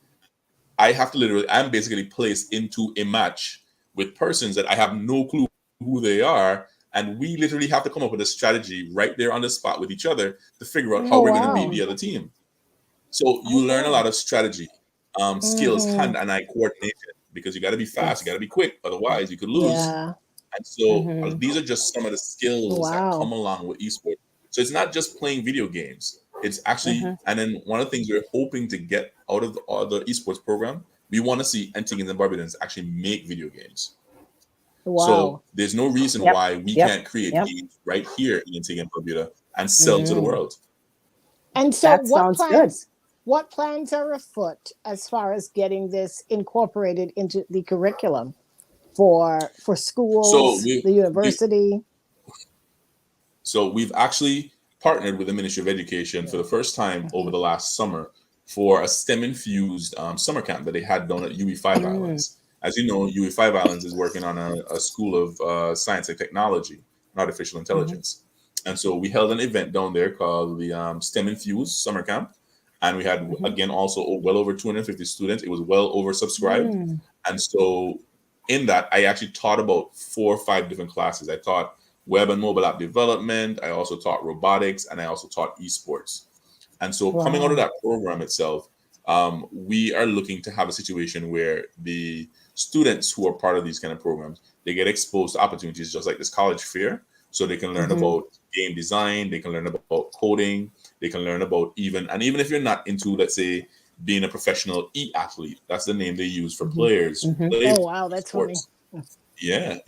I have to I'm basically placed into a match with persons that I have no clue who they are. And we literally have to come up with a strategy right there on the spot with each other to figure out how Oh, we're going to beat wow. the other team. So you learn a lot of strategy, skills, hand and eye coordination, because you got to be fast, you got to be quick, otherwise you could lose. Yeah. And so these are just some of the skills that come Wow. along with esports. So it's not just playing video games. It's actually, and then one of the things we're hoping to get out of the esports program, we want to see Antiguans and Barbadians actually make video games. So Wow. there's no reason Yep. why we Yep. can't create Yep. games right here in Antigua and Barbuda and sell to the world. And so That sounds good. what plans are afoot as far as getting this incorporated into the curriculum for schools, So the university? So we've actually partnered with the Ministry of Education for the first time over the last summer for a STEM-infused summer camp that they had down at UE5 Islands. As you know, UE5 Islands is working on a school of science and technology and artificial intelligence. And so we held an event down there called the STEM-infused summer camp. And we had, again, also well over 250 students. It was well oversubscribed. And so in that, I actually taught about 4 or 5 different classes. I taught web and mobile app development. I also taught robotics, and I also taught esports. And so coming out of that program itself, we are looking to have a situation where the students who are part of these kind of programs, they get exposed to opportunities just like this college fair. So they can learn about game design, they can learn about coding, they can learn about even if you're not into, let's say, being a professional e-athlete, that's the name they use for players who play Oh, wow, that's sports. funny. Yeah,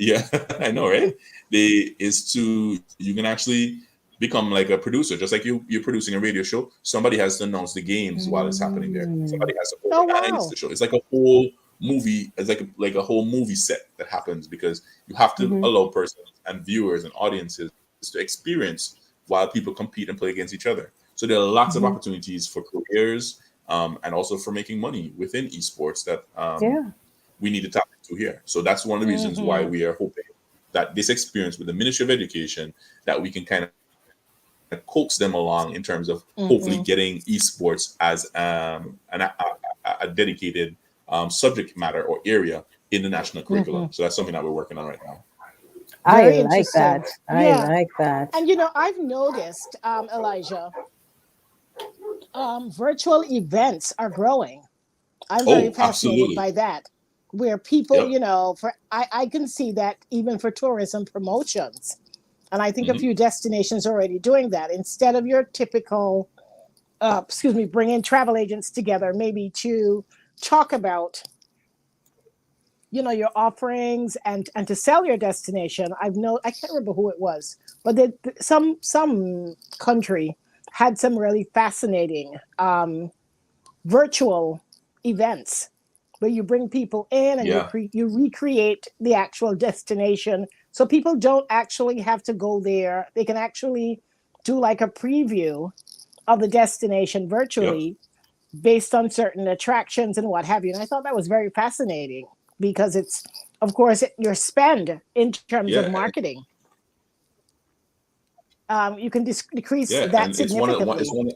I know, right? You can actually become like a producer, just like you're producing a radio show. Somebody has to announce the games while it's happening there. Somebody has to organize the show. It's like a whole movie. It's like a whole movie set that happens, because you have to allow persons and viewers and audiences to experience while people compete and play against each other. So there are lots of opportunities for careers and also for making money within esports that we need to tap into here. So that's one of the reasons why we are hoping that this experience with the Ministry of Education, that we can kind of coax them along in terms of hopefully getting esports as a dedicated subject matter or area in the national curriculum. So that's something that we're working on right now. Very I like that. I like that. And I've noticed, Elijah, virtual events are growing. I'm very fascinated by that. Where people, I can see that even for tourism promotions. And I think a few destinations are already doing that. Instead of your typical, bringing travel agents together, maybe to talk about, your offerings and to sell your destination. I can't remember who it was, but some country had some really fascinating virtual events where you bring people in and you recreate the actual destination. So people don't actually have to go there. They can actually do like a preview of the destination virtually based on certain attractions and what have you. And I thought that was very fascinating because it's, of course, your spend in terms of marketing. You can decrease that significantly.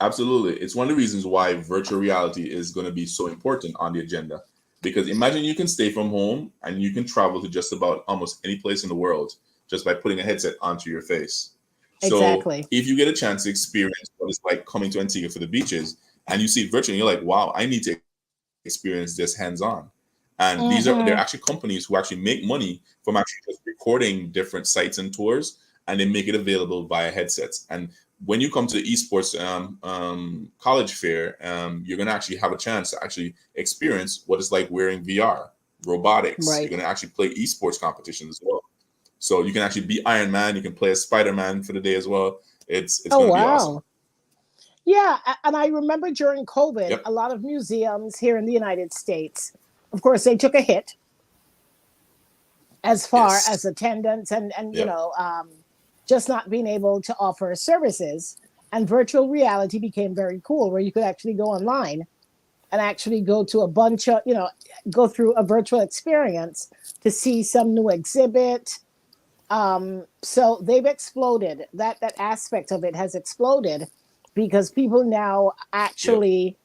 Absolutely. It's one of the reasons why virtual reality is going to be so important on the agenda. Because imagine you can stay from home and you can travel to just about almost any place in the world just by putting a headset onto your face. So if you get a chance to experience what it's like coming to Antigua for the beaches and you see it virtually, you're like, wow, I need to experience this hands-on. And they're actually companies who actually make money from actually just recording different sites and tours, and they make it available via headsets. And when you come to the esports college fair, you're going to actually have a chance to actually experience what it's like wearing VR, robotics. You're going to actually play esports competitions as well. So you can actually be Iron Man. You can play as Spider-Man for the day as well. It's Oh, going to be wow. awesome. Yeah, and I remember during COVID, Yep. a lot of museums here in the United States, of course, they took a hit as far Yes. as attendance and Yep. just not being able to offer services. And virtual reality became very cool, where you could actually go online and actually go to a bunch of, go through a virtual experience to see some new exhibit. So they've exploded. That aspect of it has exploded because people now actually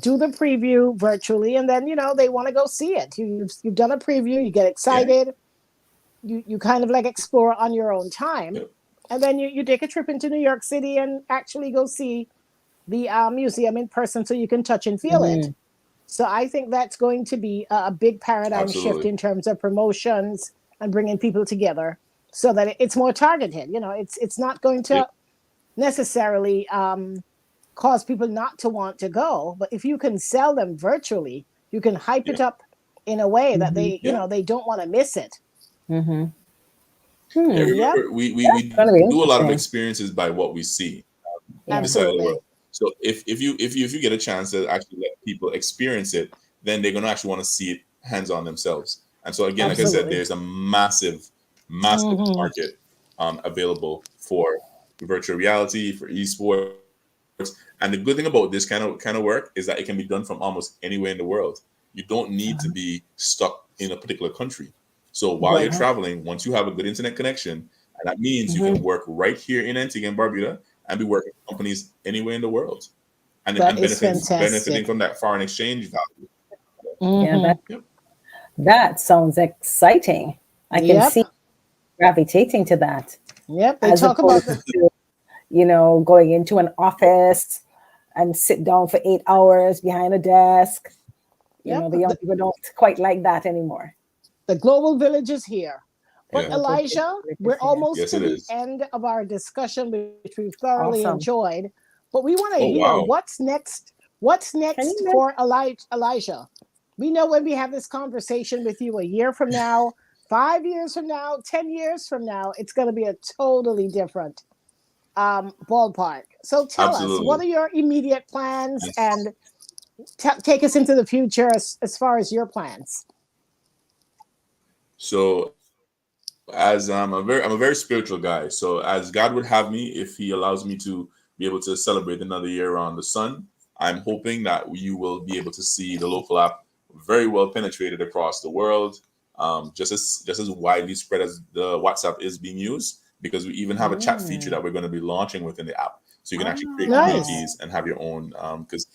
do the preview virtually, and then they want to go see it. You've done a preview, you get excited, you kind of like explore on your own time, Yep. and then you take a trip into New York City and actually go see the museum in person, so you can touch and feel it. So I think that's going to be a big paradigm shift Absolutely. in terms of promotions and bringing people together, so that it's more targeted. It's not going to Yep. necessarily cause people not to want to go, but if you can sell them virtually, you can hype it up in a way that they Yeah. they don't want to miss it. Yeah, Yep, remember, we gonna be do a lot of interesting. experiences by what we see Yeah. this side of the absolutely. world. So if you get a chance to actually let people experience it, then they're going to actually want to see it hands on themselves. And so again, like I said, Absolutely. there's a massive market available for virtual reality, for esports. And the good thing about this kind of work is that it can be done from almost anywhere in the world. You don't need to be stuck in a particular country. So while Right. you're traveling, once you have a good internet connection, and that means you can work right here in Antigua and Barbuda and be working for companies anywhere in the world, and That is benefiting fantastic. from that foreign exchange value. Yeah, Yep. that sounds exciting. I can Yep. see gravitating to that Yep. They as talk about opposed to, going into an office and sit down for 8 hours behind a desk. yep. The young people don't quite like that anymore. The global village is here. But Yeah. Elijah, we're almost Yes, to it the is. end of our discussion, which we've thoroughly Awesome. enjoyed. But we want to Oh, hear wow. what's next. What's Can next you for Elijah? We know when we have this conversation with you a year from now, 5 years from now, 10 years from now, it's going to be a totally different ballpark. So tell us, what Absolutely. are your immediate plans, and take us into the future as far as your plans. So as I'm a very spiritual guy. So as God would have me, if He allows me to be able to celebrate another year around the sun, I'm hoping that you will be able to see the Likkle app very well penetrated across the world, just as widely spread as the WhatsApp is being used. Because we even have a chat feature that we're going to be launching within the app, so you can actually create Nice. communities and have your own. Because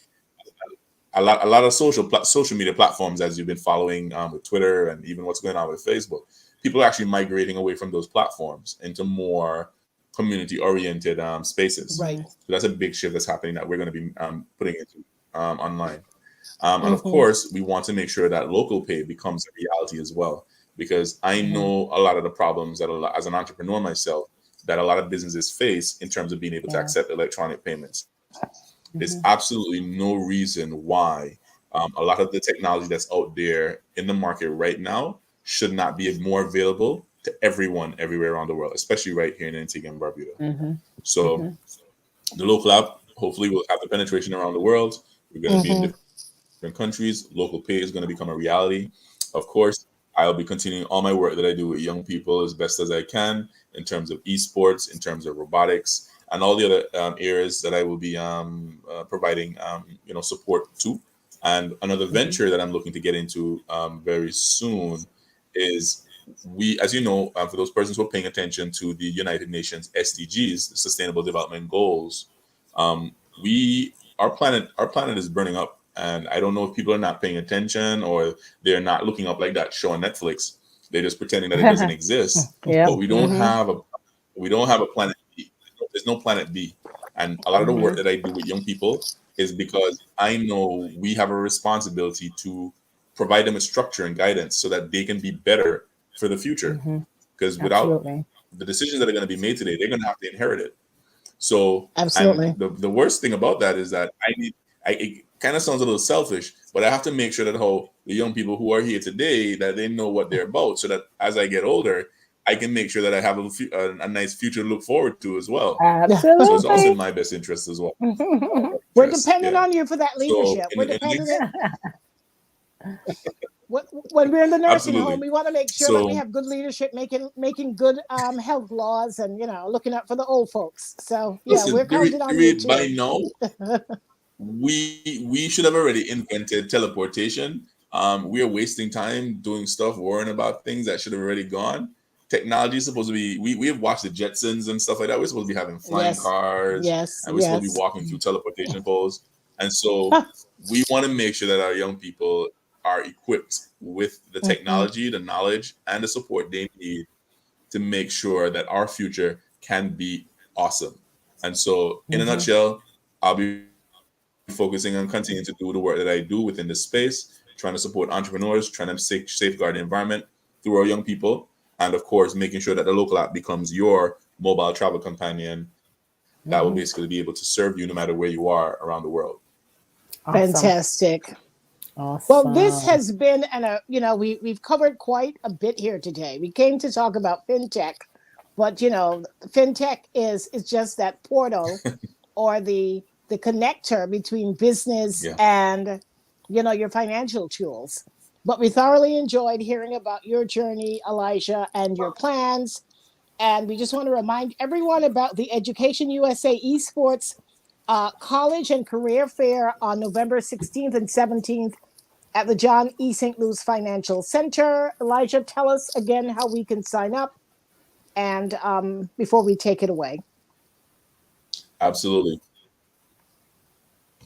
a lot of social media platforms, as you've been following with Twitter and even what's going on with Facebook, people are actually migrating away from those platforms into more community oriented spaces. Right. So that's a big shift that's happening that we're going to be putting into online. And of course, we want to make sure that local pay becomes a reality as well, because I know a lot of the problems that as an entrepreneur myself, that a lot of businesses face in terms of being able to accept electronic payments. There's absolutely no reason why a lot of the technology that's out there in the market right now should not be more available to everyone everywhere around the world, especially right here in Antigua and Barbuda. So the Likkle app hopefully will have the penetration around the world. We're going to be in different countries. Local pay is going to become a reality. Of course, I'll be continuing all my work that I do with young people as best as I can in terms of esports, in terms of robotics, and all the other areas that I will be providing support to. And another venture that I'm looking to get into very soon is as you know, for those persons who are paying attention to the United Nations SDGs, the Sustainable Development Goals, our planet is burning up, and I don't know if people are not paying attention or they're not looking up like that show on Netflix. They're just pretending that it doesn't exist. Yeah. But we don't have a planet B. There's no planet B. And a lot of the work that I do with young people is because I know we have a responsibility to provide them a structure and guidance so that they can be better for the future. Because without the decisions that are going to be made today, they're going to have to inherit it. So, Absolutely. and the worst thing about that is that it kind of sounds a little selfish, but I have to make sure that the young people who are here today, that they know what they're about, so that as I get older, I can make sure that I have a nice future to look forward to as well. Absolutely. So it's also in my best interest as well. We're dependent on you for that So leadership. We're dependent. When we're in the nursing home, we want to make sure that we have good leadership, making good health laws, and looking out for the old folks. So listen, we're counting on you too. By now, we should have already invented teleportation. We are wasting time doing stuff, worrying about things that should have already gone. Technology is supposed to be. We have watched the Jetsons and stuff like that. We're supposed to be having flying cars, and we're supposed to be walking through teleportation poles. And so we want to make sure that our young people are equipped with the technology, the knowledge, and the support they need to make sure that our future can be awesome. And so, in a nutshell, I'll be focusing on continuing to do the work that I do within this space, trying to support entrepreneurs, trying to safeguard the environment through our young people, and of course, making sure that the local app becomes your mobile travel companion that will basically be able to serve you no matter where you are around the world. Awesome. Fantastic. Awesome. Well, this has been, we've covered quite a bit here today. We came to talk about fintech, but fintech is just that portal or the connector between business and your financial tools. But we thoroughly enjoyed hearing about your journey, Elijah, and your plans. And we just want to remind everyone about the Education USA Esports College and Career Fair on November 16th and 17th at the John E. St. Louis Financial Center. Elijah, tell us again how we can sign up, and before we take it away. Absolutely.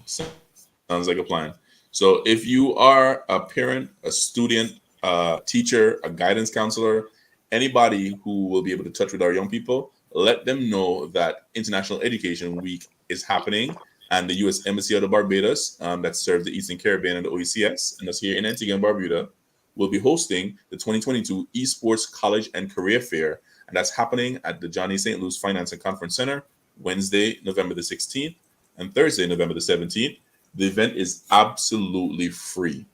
Sounds like a plan. So if you are a parent, a student, a teacher, a guidance counselor, anybody who will be able to touch with our young people, let them know that International Education Week is happening, and the U.S. Embassy of the Barbados, that serves the Eastern Caribbean and the OECS, and that's here in Antigua and Barbuda, will be hosting the 2022 Esports College and Career Fair, and that's happening at the John E. St. Louis Finance and Conference Center, Wednesday, November the 16th, and Thursday, November the 17th. The event is absolutely free.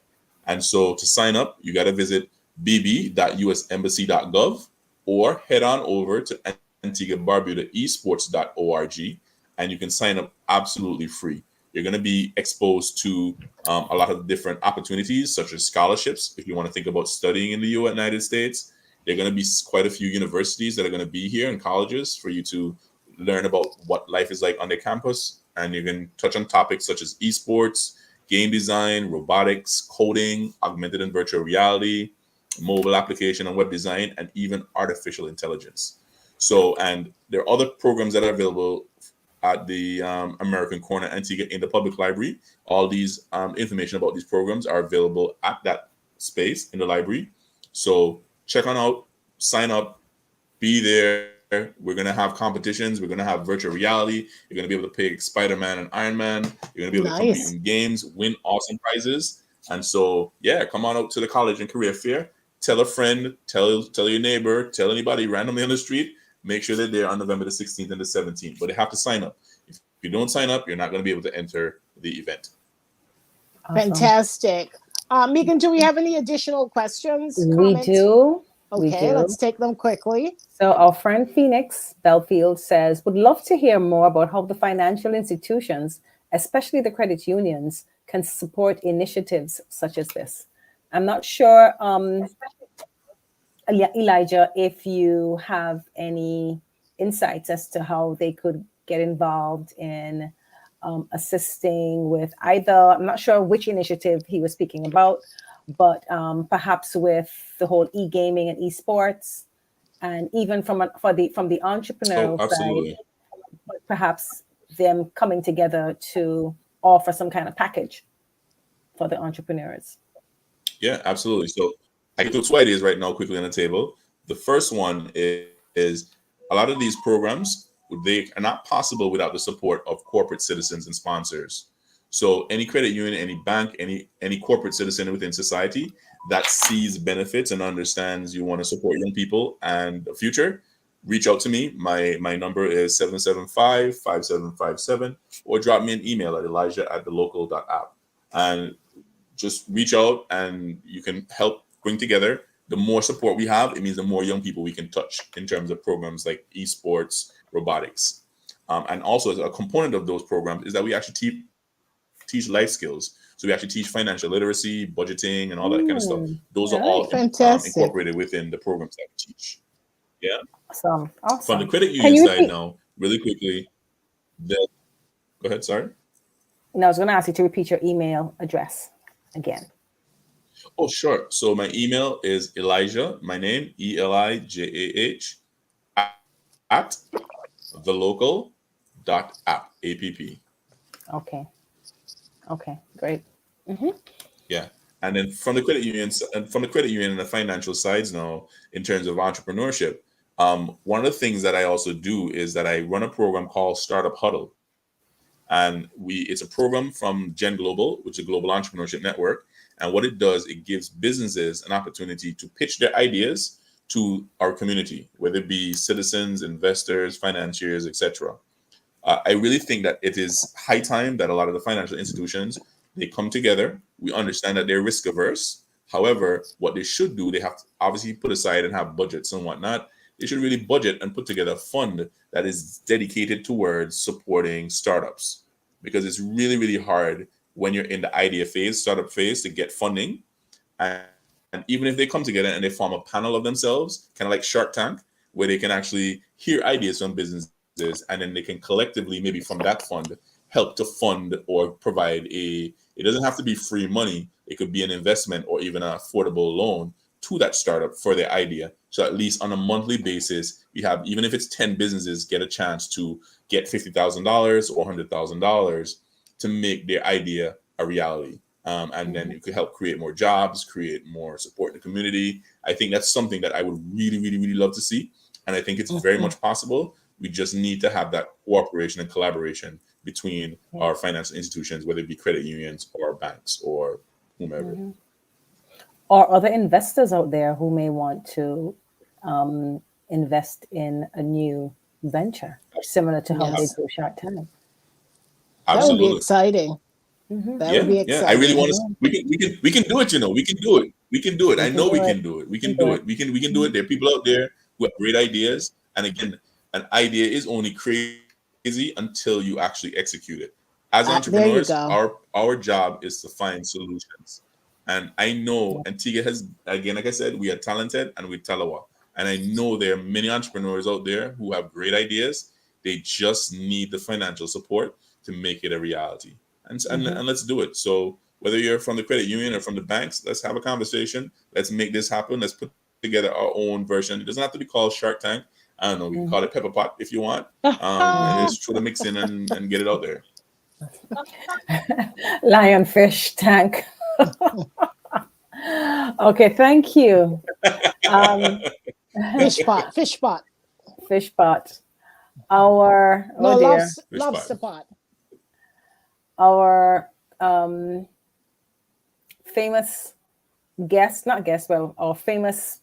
And so to sign up, you got to visit bb.usembassy.gov or head on over to Antigua Barbuda esports.org, and you can sign up absolutely free. You're going to be exposed to a lot of different opportunities, such as scholarships. If you want to think about studying in the United States, there are going to be quite a few universities that are going to be here and colleges for you to learn about what life is like on their campus. And you can touch on topics such as esports, game design, robotics, coding, augmented and virtual reality, mobile application and web design, and even artificial intelligence. So, and there are other programs that are available at the American Corner Antigua in the public library. All these information about these programs are available at that space in the library. So check on out, sign up, be there. We're going to have competitions. We're going to have virtual reality. You're going to be able to pick Spider-Man and Iron Man. You're going to be able to compete in games, win awesome prizes. And so, yeah, come on out to the College and Career Fair. Tell a friend, tell your neighbor, tell anybody randomly on the street. Make sure they're there on November the 16th and the 17th. But they have to sign up. If you don't sign up, you're not going to be able to enter the event. Awesome. Fantastic. Megan, do we have any additional questions? Comments? We do. Okay, let's take them quickly. So our friend Phoenix Belfield says, would love to hear more about how the financial institutions, especially the credit unions, can support initiatives such as this. I'm not sure, Elijah, if you have any insights as to how they could get involved in assisting with either, I'm not sure which initiative he was speaking about, but perhaps with the whole e-gaming and esports, and even from the entrepreneurial side, perhaps them coming together to offer some kind of package for the entrepreneurs. Yeah, absolutely. So I can throw two ideas right now quickly on the table. The first one is a lot of these programs, they are not possible without the support of corporate citizens and sponsors. So any credit union, any bank, any corporate citizen within society that sees benefits and understands you want to support young people and the future, reach out to me. My number is 775-5757, or drop me an email at elijah@thelocal.app. And just reach out and you can help bring together the more support we have, it means the more young people we can touch in terms of programs like esports, robotics. And also, as a component of those programs is that we actually teach life skills. So we actually teach financial literacy, budgeting, and all that kind of stuff. Those are all fantastic. incorporated within the programs that we teach. Yeah. Awesome. From the credit union side now, really quickly, go ahead, sorry. No, I was going to ask you to repeat your email address again. Oh, sure. So my email is Elijah, my name, ELIJAH, at thelocal.app, app. Okay, great. Yeah. And then from the credit unions and the financial sides now, in terms of entrepreneurship, one of the things that I also do is that I run a program called Startup Huddle. And it's a program from Gen Global, which is a global entrepreneurship network. And what it does, it gives businesses an opportunity to pitch their ideas to our community, whether it be citizens, investors, financiers, etc. I really think that it is high time that a lot of the financial institutions, they come together. We understand that they're risk averse. However, what they should do, they have to obviously put aside and have budgets and whatnot. They should really budget and put together a fund that is dedicated towards supporting startups, because it's really, really hard when you're in the idea phase, startup phase, to get funding. And even if they come together and they form a panel of themselves, kind of like Shark Tank, where they can actually hear ideas from businesses, and then they can collectively, maybe from that fund, help to fund or provide it doesn't have to be free money. It could be an investment or even an affordable loan to that startup for their idea. So at least on a monthly basis, we have, even if it's 10 businesses, get a chance to get $50,000 or $100,000 to make their idea a reality. And then it could help create more jobs, create more support in the community. I think that's something that I would really, really, really love to see. And I think it's very much possible. We just need to have that cooperation and collaboration between our financial institutions, whether it be credit unions or banks or whomever. Or other investors out there who may want to invest in a new venture, similar to how they do Shark Tank. That would be exciting. That would be exciting. I really want to. We can do it. We can do it. We can do it. I know we can do it. We can do it. We can do it. There are people out there who have great ideas. And again, an idea is only crazy until you actually execute it. As entrepreneurs, our job is to find solutions. And I know Antigua has, again, like I said, we are talented and we're Talawa. And I know there are many entrepreneurs out there who have great ideas. They just need the financial support to make it a reality. And let's do it. So whether you're from the credit union or from the banks, let's have a conversation. Let's make this happen. Let's put together our own version. It doesn't have to be called Shark Tank. I don't know. We can call it Pepper Pot if you want. And just throw the mix in and get it out there. Lionfish tank. Okay, thank you. Fish pot. Our lobster pot. Our famous guest, our famous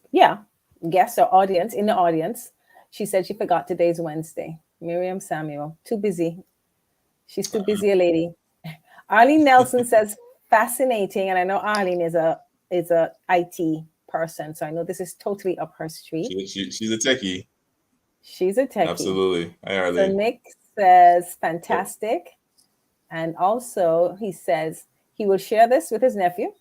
guest or audience in the audience. She said she forgot today's Wednesday. Miriam Samuel, too busy. She's too busy a lady. Arlene Nelson says fascinating, and I know Arlene is a IT person, so I know this is totally up her street. She's a techie. She's a techie. Absolutely. Hi, Arlene. So Nick says fantastic, and also he says he will share this with his nephew.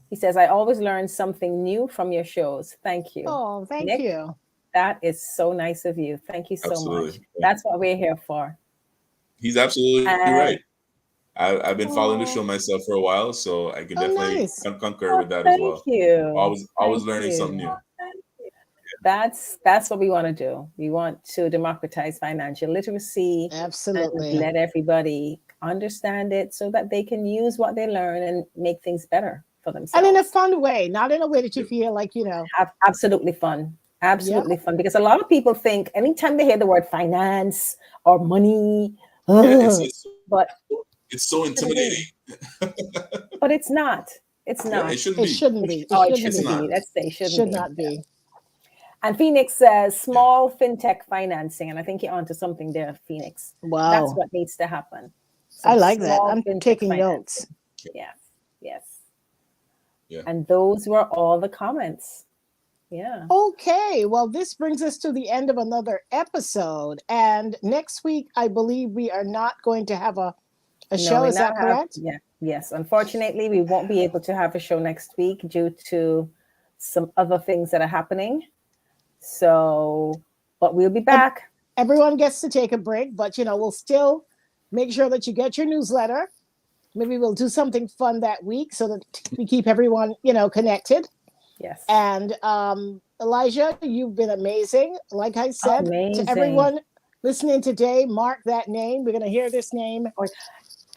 He says, I always learn something new from your shows. Thank you. Oh, thank Nick, you. That is so nice of you. Thank you so much. Yeah. That's what we're here for. He's absolutely right. I've been following the show myself for a while, so I can definitely concur with that as well. Thank you. Always learning something new. That's what we want to do. We want to democratize financial literacy. Absolutely. And let everybody understand it so that they can use what they learn and make things better for themselves. And in a fun way, not in a way that you feel like, Absolutely fun. Absolutely fun. Because a lot of people think anytime they hear the word finance or money, it's so intimidating. But it's not. It's not. Yeah, it shouldn't be. It shouldn't be. Let's say it should not be. And Phoenix says small fintech financing. And I think you're onto something there, Phoenix. Wow. That's what needs to happen. I like that. I'm taking notes. Yes. Yeah. And those were all the comments. Yeah. Okay, well, this brings us to the end of another episode. And next week, I believe we are not going to have a show. Is that correct? Yeah. Yes. Unfortunately, we won't be able to have a show next week due to some other things that are happening. So, but we'll be back. Everyone gets to take a break, but we'll still make sure that you get your newsletter. Maybe we'll do something fun that week so that we keep everyone, connected. Yes. And Elijah, you've been amazing. Like I said, to everyone listening today, mark that name. We're going to hear this name.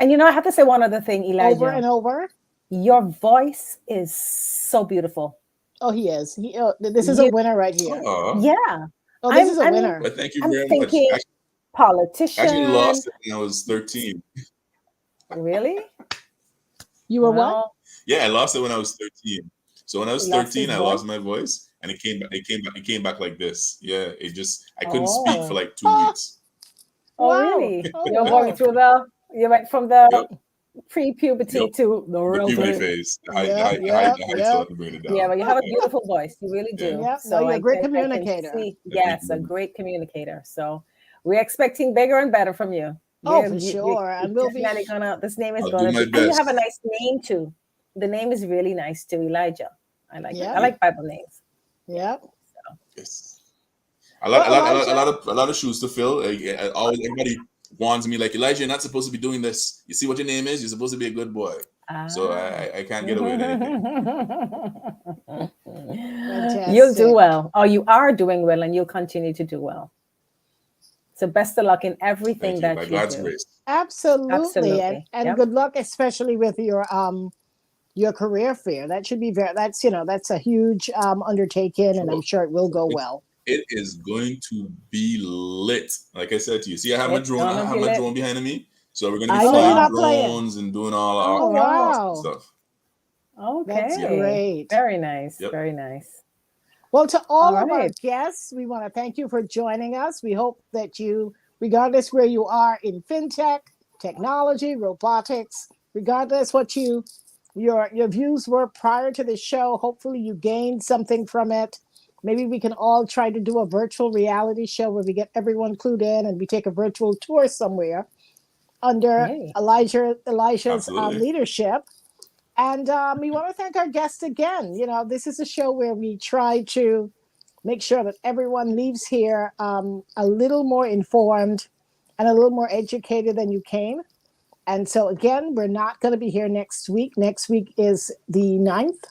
And I have to say one other thing, Elijah. Over and over. Your voice is so beautiful. Oh, he is. This is a winner right here. Yeah. Oh, this is a winner. But thank you very much. Politician. I actually lost it when I was 13. Really? You were what? Yeah, I lost it when I was 13. So when I was 13, I lost my voice, and it came back like this. Yeah, I couldn't speak for like 2 weeks. Oh, wow. Really? You're going through you went from the pre-puberty to the real puberty phase. I to bring it down. Yeah, but you have a beautiful voice. You really do. Yeah. So you're a great communicator. Yes, a great communicator. So we're expecting bigger and better from you. Oh, for sure. And we'll be this name is going to be, and you have a nice name too. The name is really nice too, Elijah. I like it. I like Bible names. Yeah. So. Yes. A lot of shoes to fill. Everybody warns me like, Elijah, you're not supposed to be doing this. You see what your name is? You're supposed to be a good boy. So I can't get away with anything. You'll do well. Oh, you are doing well, and you'll continue to do well. So best of luck in everything that you do. By God's grace. Absolutely. And good luck, especially with your career fair. That should be that's a huge undertaking, and I'm sure it will go well. It is going to be lit. Like I said to you. See, I have my drone behind me. So we're going to be flying drones and doing all our stuff. Okay. That's great. Very nice. Yep. Very nice. Well, to all of our guests, we want to thank you for joining us. We hope that you, regardless where you are in fintech, technology, robotics, regardless what your views were prior to the show, hopefully you gained something from it. Maybe we can all try to do a virtual reality show where we get everyone clued in and we take a virtual tour somewhere under Elijah's leadership. And we want to thank our guests again. This is a show where we try to make sure that everyone leaves here a little more informed and a little more educated than you came. And so, again, we're not going to be here next week. Next week is the 9th.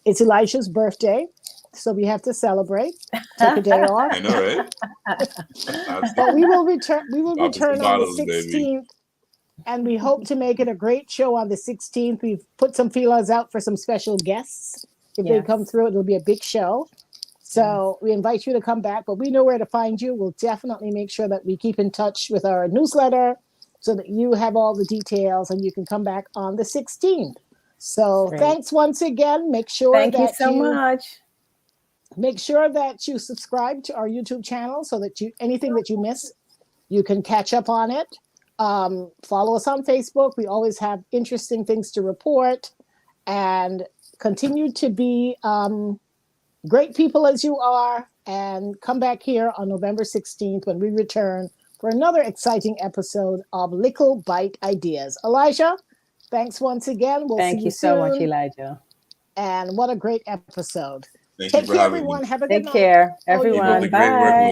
It's Elijah's birthday. So we have to celebrate. Take a day off. I know, right? But we will return. We will return on the 16th. Baby. And we hope to make it a great show on the 16th. We've put some feelers out for some special guests. If they come through, it'll be a big show. So we invite you to come back, but we know where to find you. We'll definitely make sure that we keep in touch with our newsletter so that you have all the details and you can come back on the 16th. So thanks once again. Make sure Thank you so much. Make sure that you subscribe to our YouTube channel so that anything that you miss, you can catch up on it. Follow us on Facebook. We always have interesting things to report, and continue to be great people as you are, and come back here on November 16th when we return for another exciting episode of Likkle Byte Ideas. Elijah, thanks once again. We'll see you soon. So much, Elijah. And what a great episode. Thank you for having me. everyone. Have a good night. Take care, everyone. Bye.